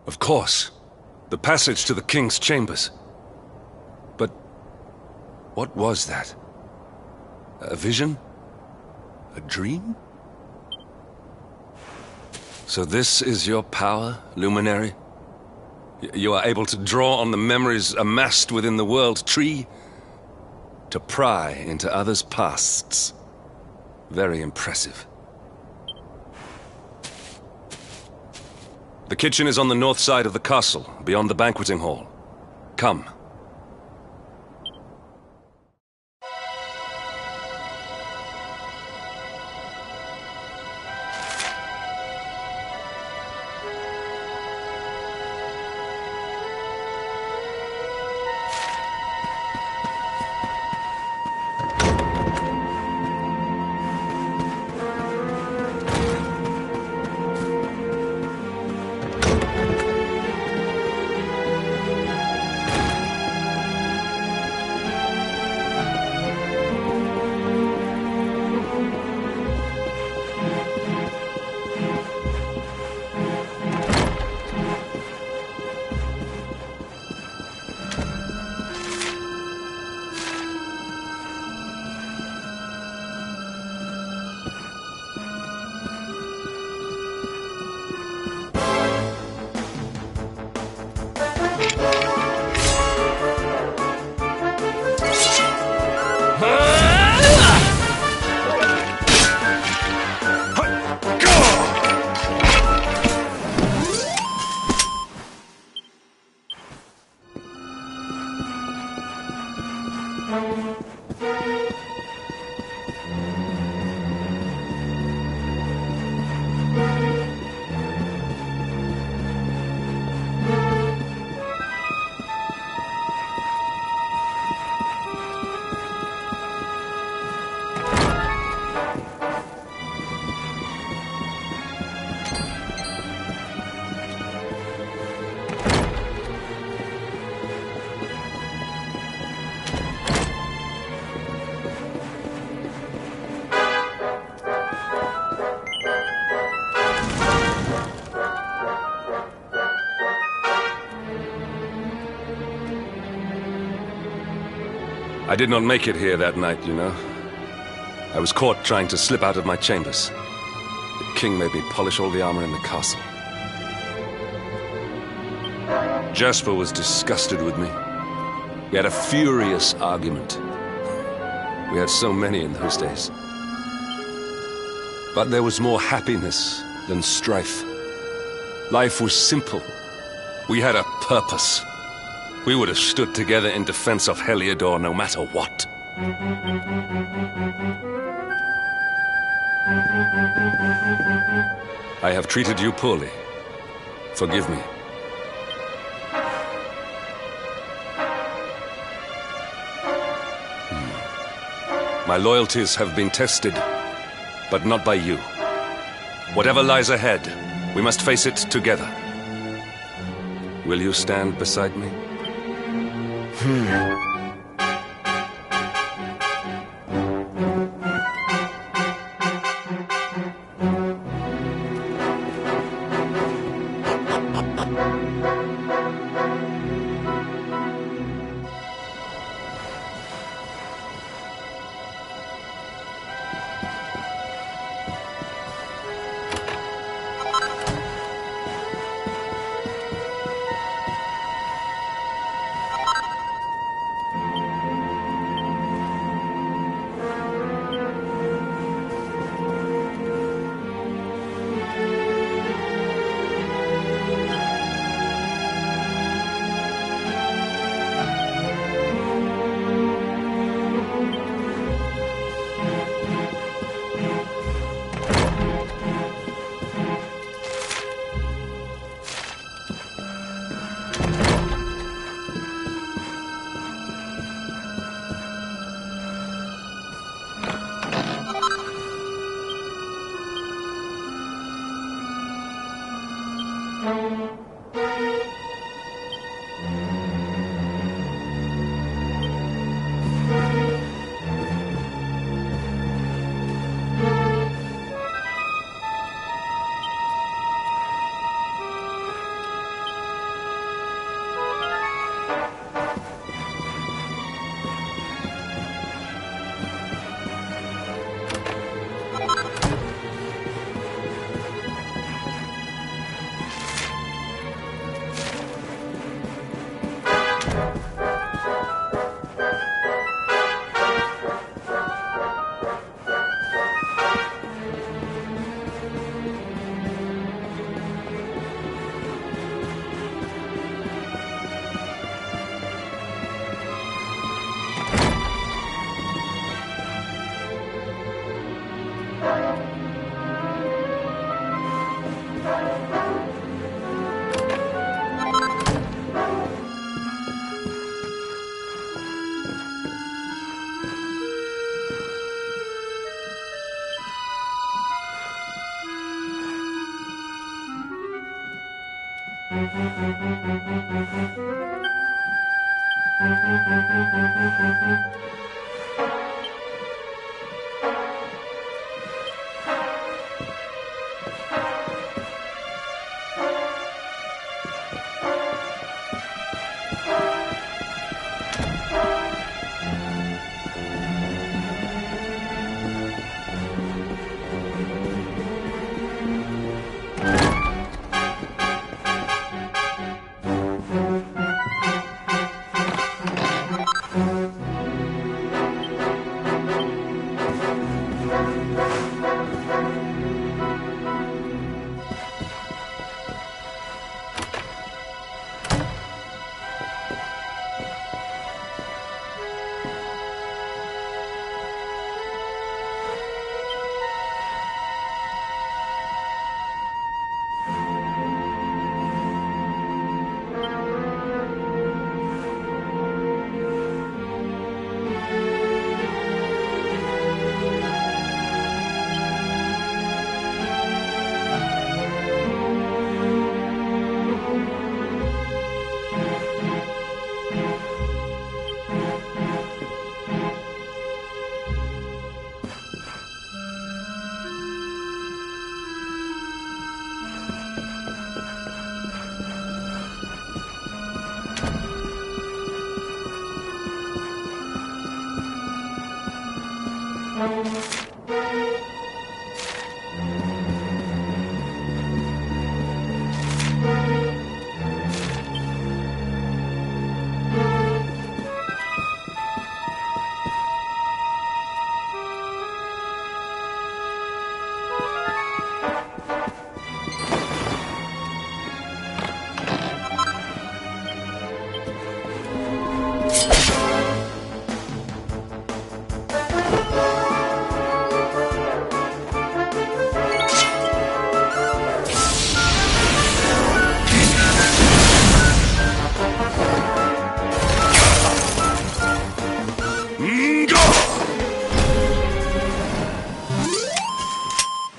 Of course. The passage to the king's chambers. But what was that? A vision? A dream? So this is your power, Luminary? You are able to draw on the memories amassed within the world tree to pry into others' pasts. Very impressive. The kitchen is on the north side of the castle, beyond the banqueting hall. Come. I did not make it here that night, you know. I was caught trying to slip out of my chambers. The king made me polish all the armor in the castle. Jasper was disgusted with me. We had a furious argument. We had so many in those days. But there was more happiness than strife. Life was simple. We had a purpose. We would have stood together in defense of Heliodor no matter what. I have treated you poorly. Forgive me. My loyalties have been tested, but not by you. Whatever lies ahead, we must face it together. Will you stand beside me?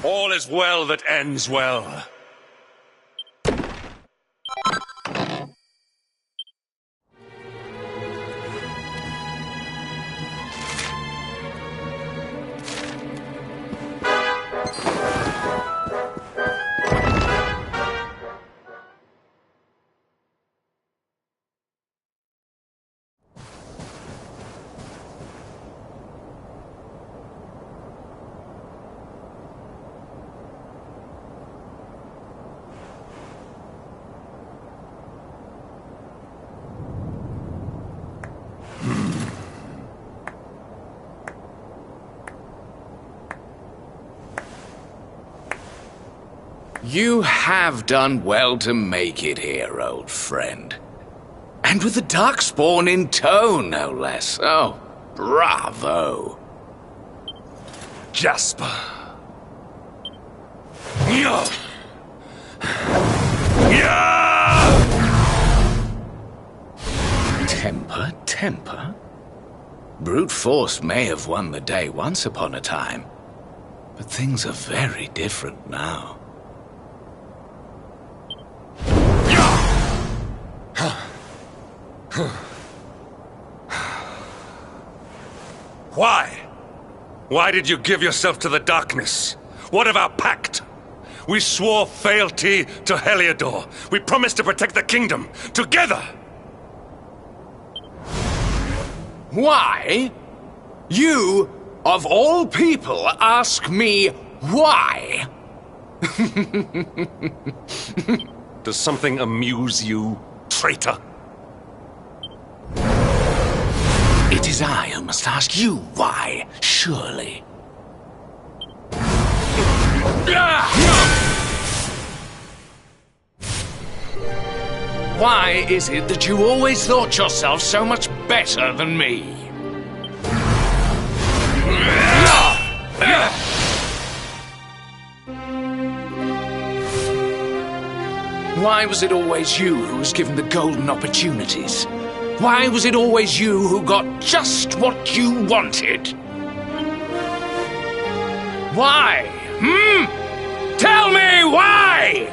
All is well that ends well. You have done well to make it here, old friend. And with the Darkspawn in tow, no less. Oh, bravo. Jasper. Temper, temper. Brute force may have won the day once upon a time, but things are very different now. Why? Why did you give yourself to the darkness? What of our pact? We swore fealty to Heliodor. We promised to protect the kingdom, together! Why? You, of all people, ask me why? Does something amuse you, traitor? It is I who must ask you why, surely. Why is it that you always thought yourself so much better than me? Why was it always you who was given the golden opportunities? Why was it always you who got just what you wanted? Why? Tell me why!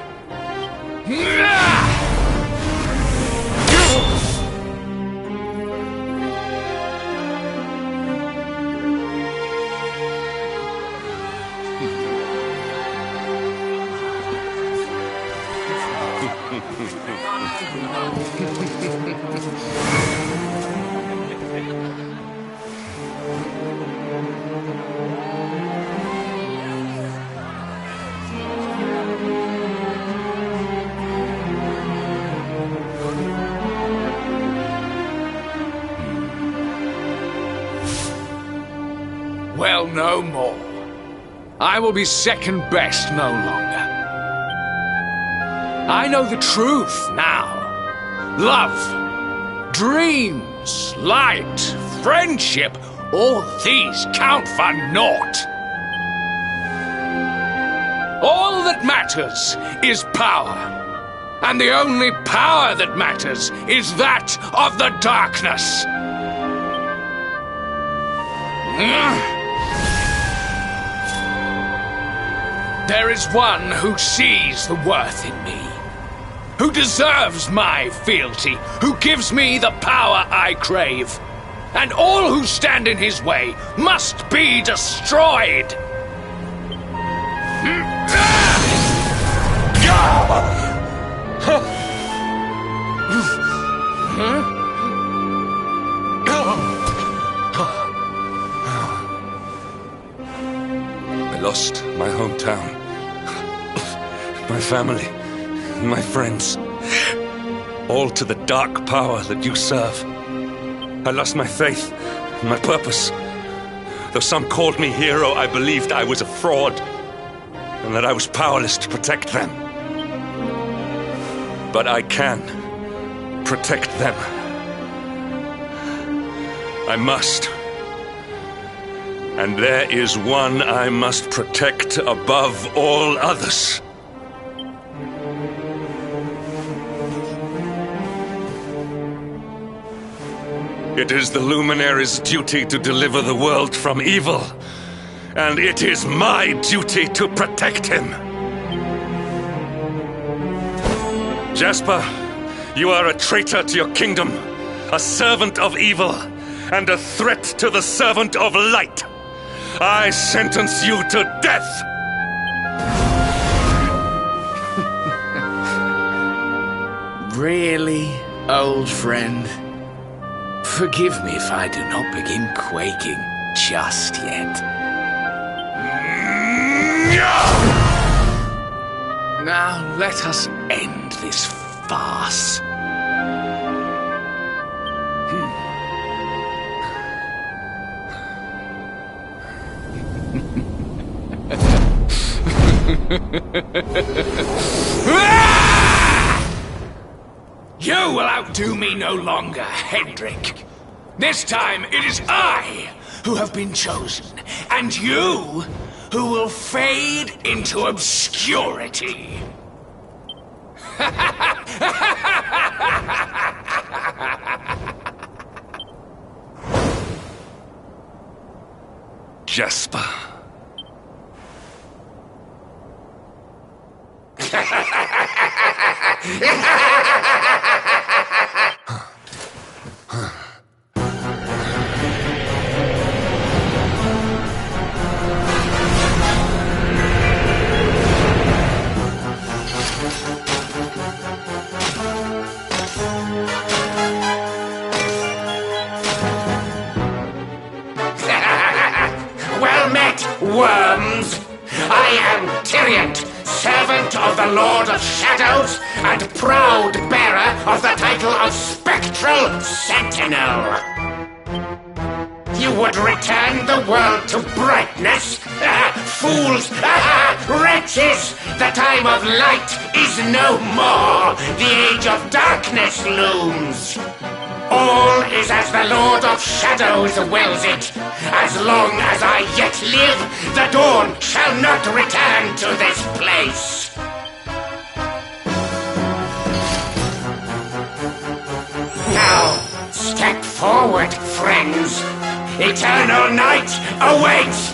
Well, no more. I will be second best no longer. I know the truth now. Love, dreams, light, friendship, all these count for naught. All that matters is power. And the only power that matters is that of the darkness. There is one who sees the worth in me, who deserves my fealty, who gives me the power I crave, and all who stand in his way must be destroyed. lost my hometown, my family, my friends, all to the dark power that you serve. I lost my faith, my purpose. Though some called me hero, I believed I was a fraud, and that I was powerless to protect them. But I can protect them. I must. And there is one I must protect above all others. It is the Luminary's duty to deliver the world from evil, and it is my duty to protect him. Jasper, you are a traitor to your kingdom, a servant of evil, and a threat to the servant of light. I sentence you to death! Really, old friend? Forgive me if I do not begin quaking just yet. Now let us end this farce. You will outdo me no longer, Hendrik. This time it is I who have been chosen, and you who will fade into obscurity. Jasper. Well met, worms! I am Tyrion, servant of the Lord of Shadows, and proud bearer of the title of Spectral Sentinel. You would return the world to brightness? Fools! Wretches! The time of light is no more! The age of darkness looms! All is as the Lord of Shadows wills it. As long as I yet live, the dawn shall not return to this place. Now, step forward, friends. Eternal night awaits!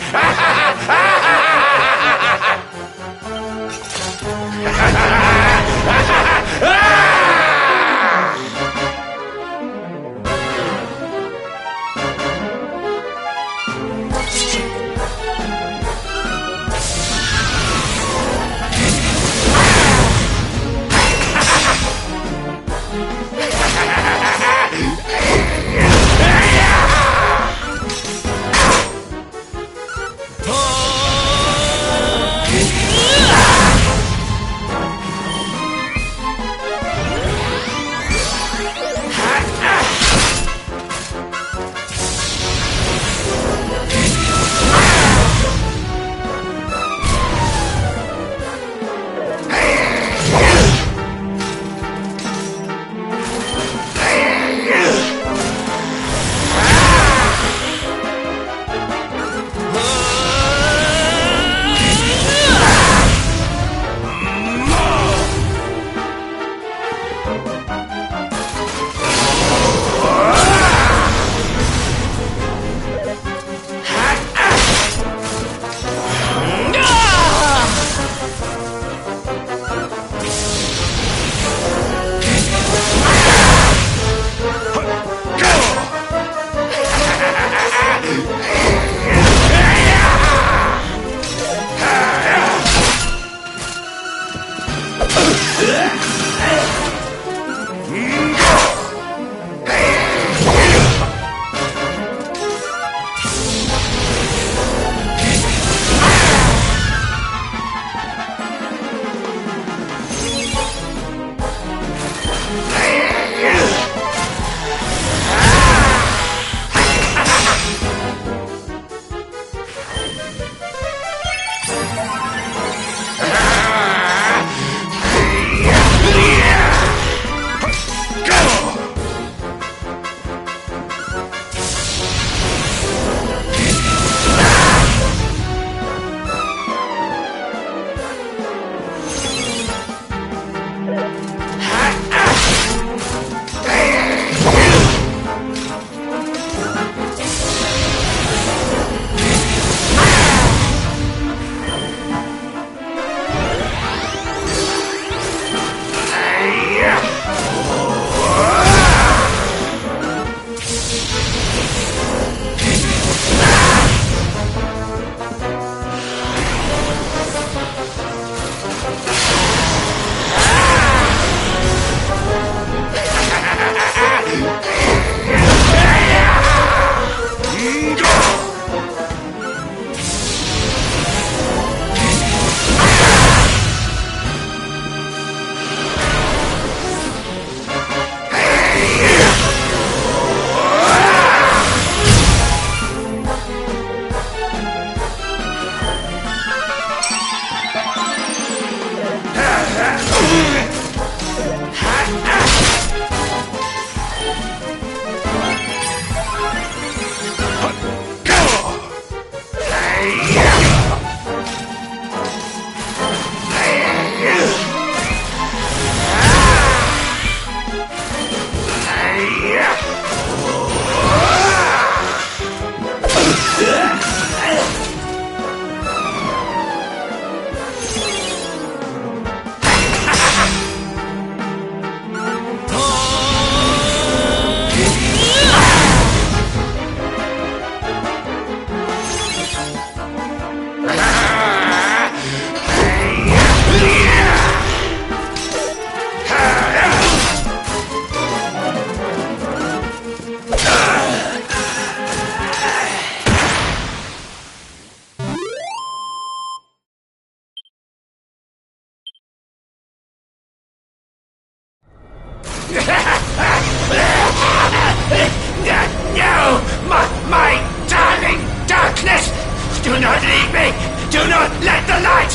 darkness! Do not leave me! Do not let the light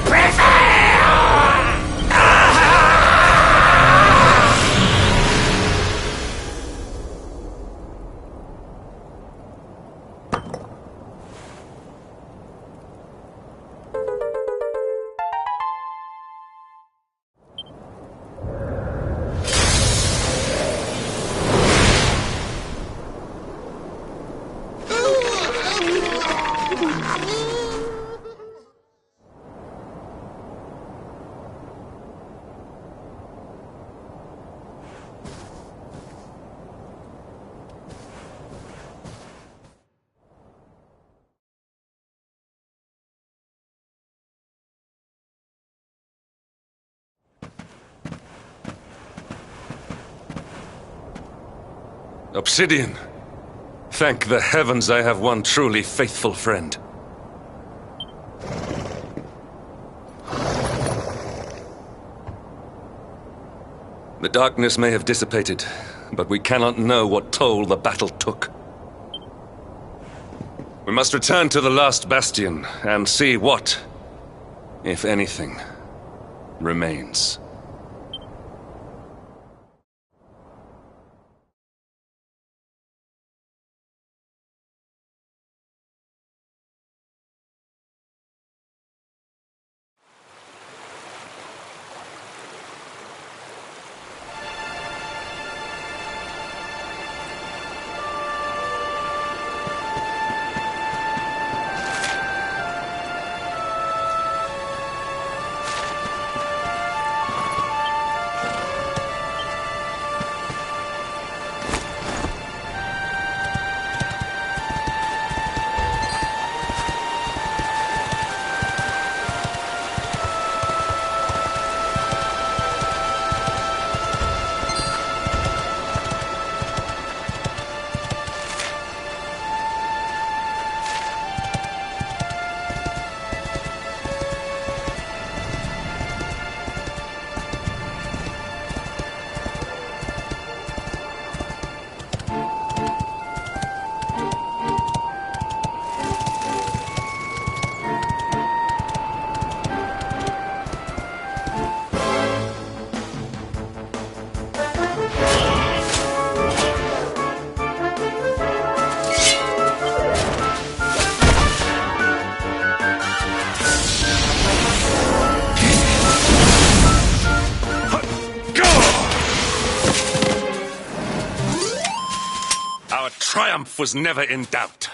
prevail! Obsidian! Thank the heavens I have one truly faithful friend. The darkness may have dissipated, but we cannot know what toll the battle took. We must return to the last bastion and see what, if anything, remains. Triumph was never in doubt.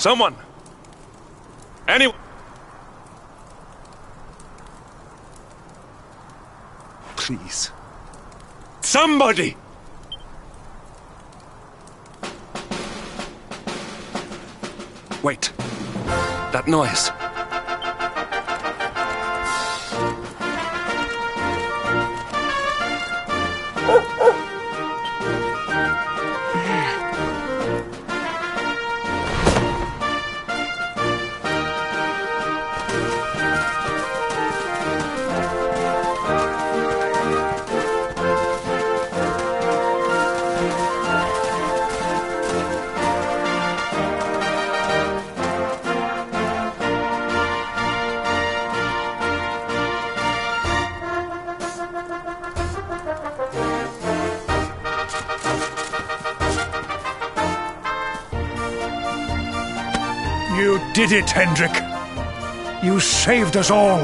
Someone! Anyone! Please. Somebody! Wait. That noise. You did it, Hendrik. You saved us all.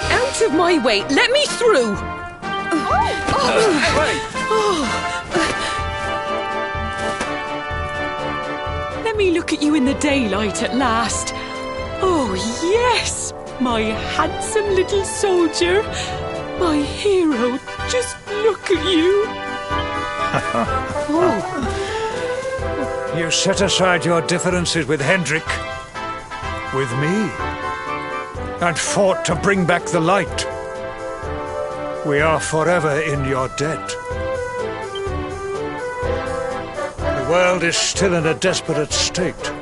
Out of my way! Let me through! Let me look at you in the daylight at last. Oh, yes! My handsome little soldier. My hero. Just look at you. You set aside your differences with Hendrik, with me, and fought to bring back the light. We are forever in your debt. The world is still in a desperate state.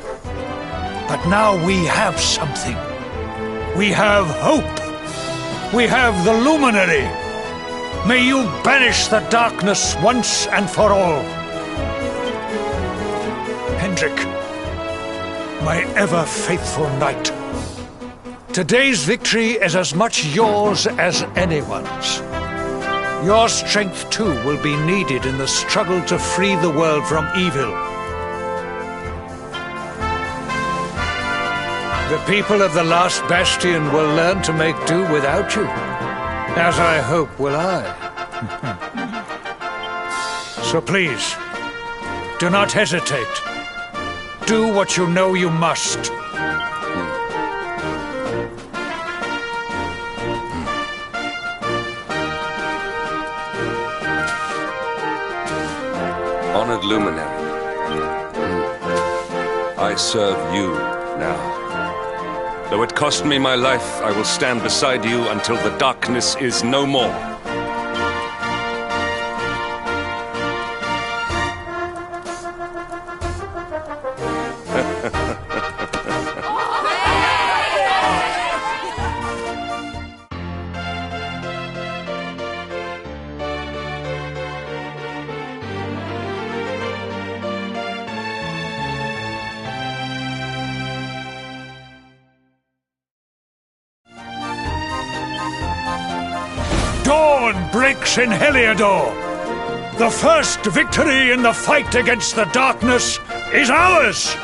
But now we have something. We have hope. We have the Luminary. May you banish the darkness once and for all. Hendrik, my ever-faithful knight. Today's victory is as much yours as anyone's. Your strength, too, will be needed in the struggle to free the world from evil. The people of the last bastion will learn to make do without you, as I hope will I. So please, do not hesitate. Do what you know you must. Honored Luminary, I serve you now. Though it cost me my life, I will stand beside you until the darkness is no more. Dawn breaks in Heliodor. The first victory in the fight against the darkness is ours!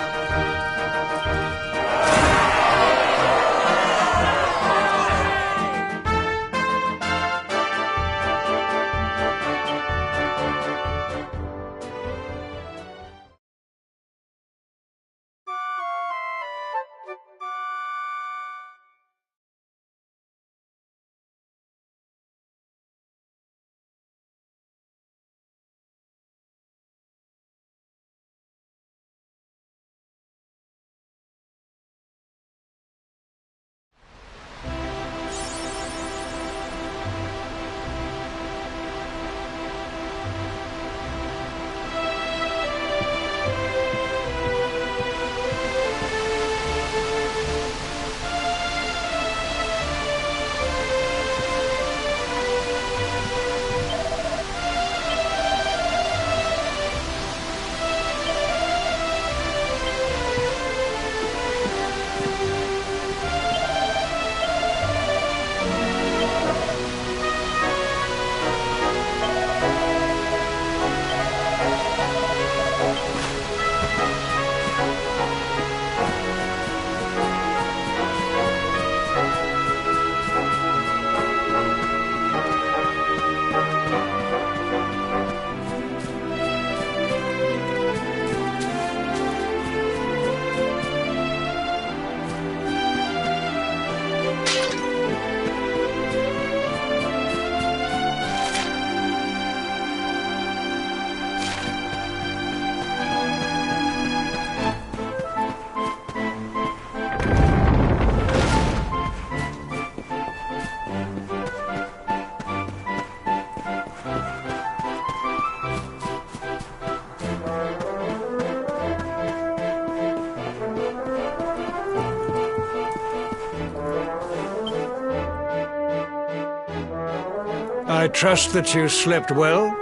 I trust that you slept well?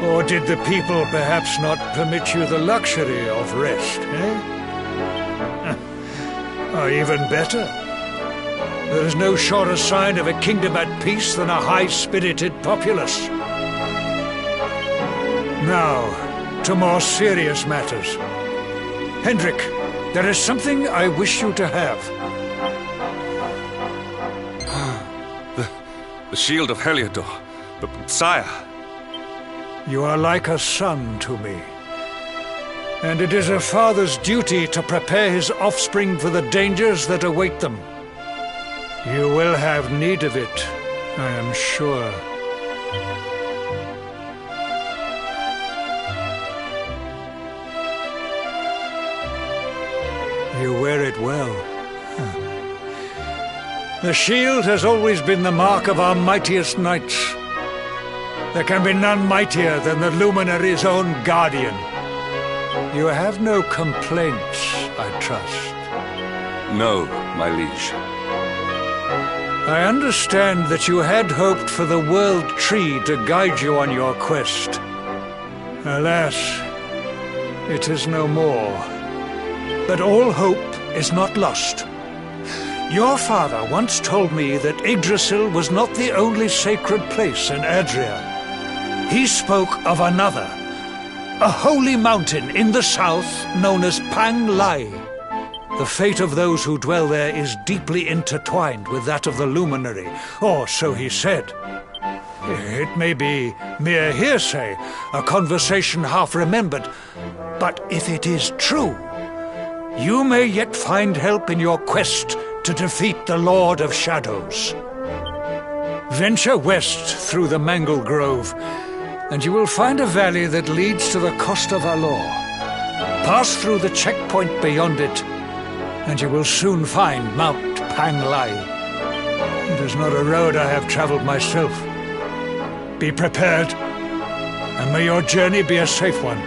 Or did the people perhaps not permit you the luxury of rest, eh? Or even better, there is no surer sign of a kingdom at peace than a high-spirited populace. Now, to more serious matters. Hendrik, there is something I wish you to have. The shield of Heliodor. But, sire... You are like a son to me. And it is a father's duty to prepare his offspring for the dangers that await them. You will have need of it, I am sure. You wear it well. The shield has always been the mark of our mightiest knights. There can be none mightier than the Luminary's own guardian. You have no complaints, I trust. No, my liege. I understand that you had hoped for the World Tree to guide you on your quest. Alas, it is no more. But all hope is not lost. Your father once told me that Yggdrasil was not the only sacred place in Adria. He spoke of another, a holy mountain in the south known as Pang Lai. The fate of those who dwell there is deeply intertwined with that of the Luminary, or so he said. It may be mere hearsay, a conversation half remembered, but if it is true, you may yet find help in your quest to defeat the Lord of Shadows. Venture west through the Mangle Grove, and you will find a valley that leads to the Costa Valor. Pass through the checkpoint beyond it, and you will soon find Mount Pang Lai. It is not a road I have traveled myself. Be prepared, and may your journey be a safe one.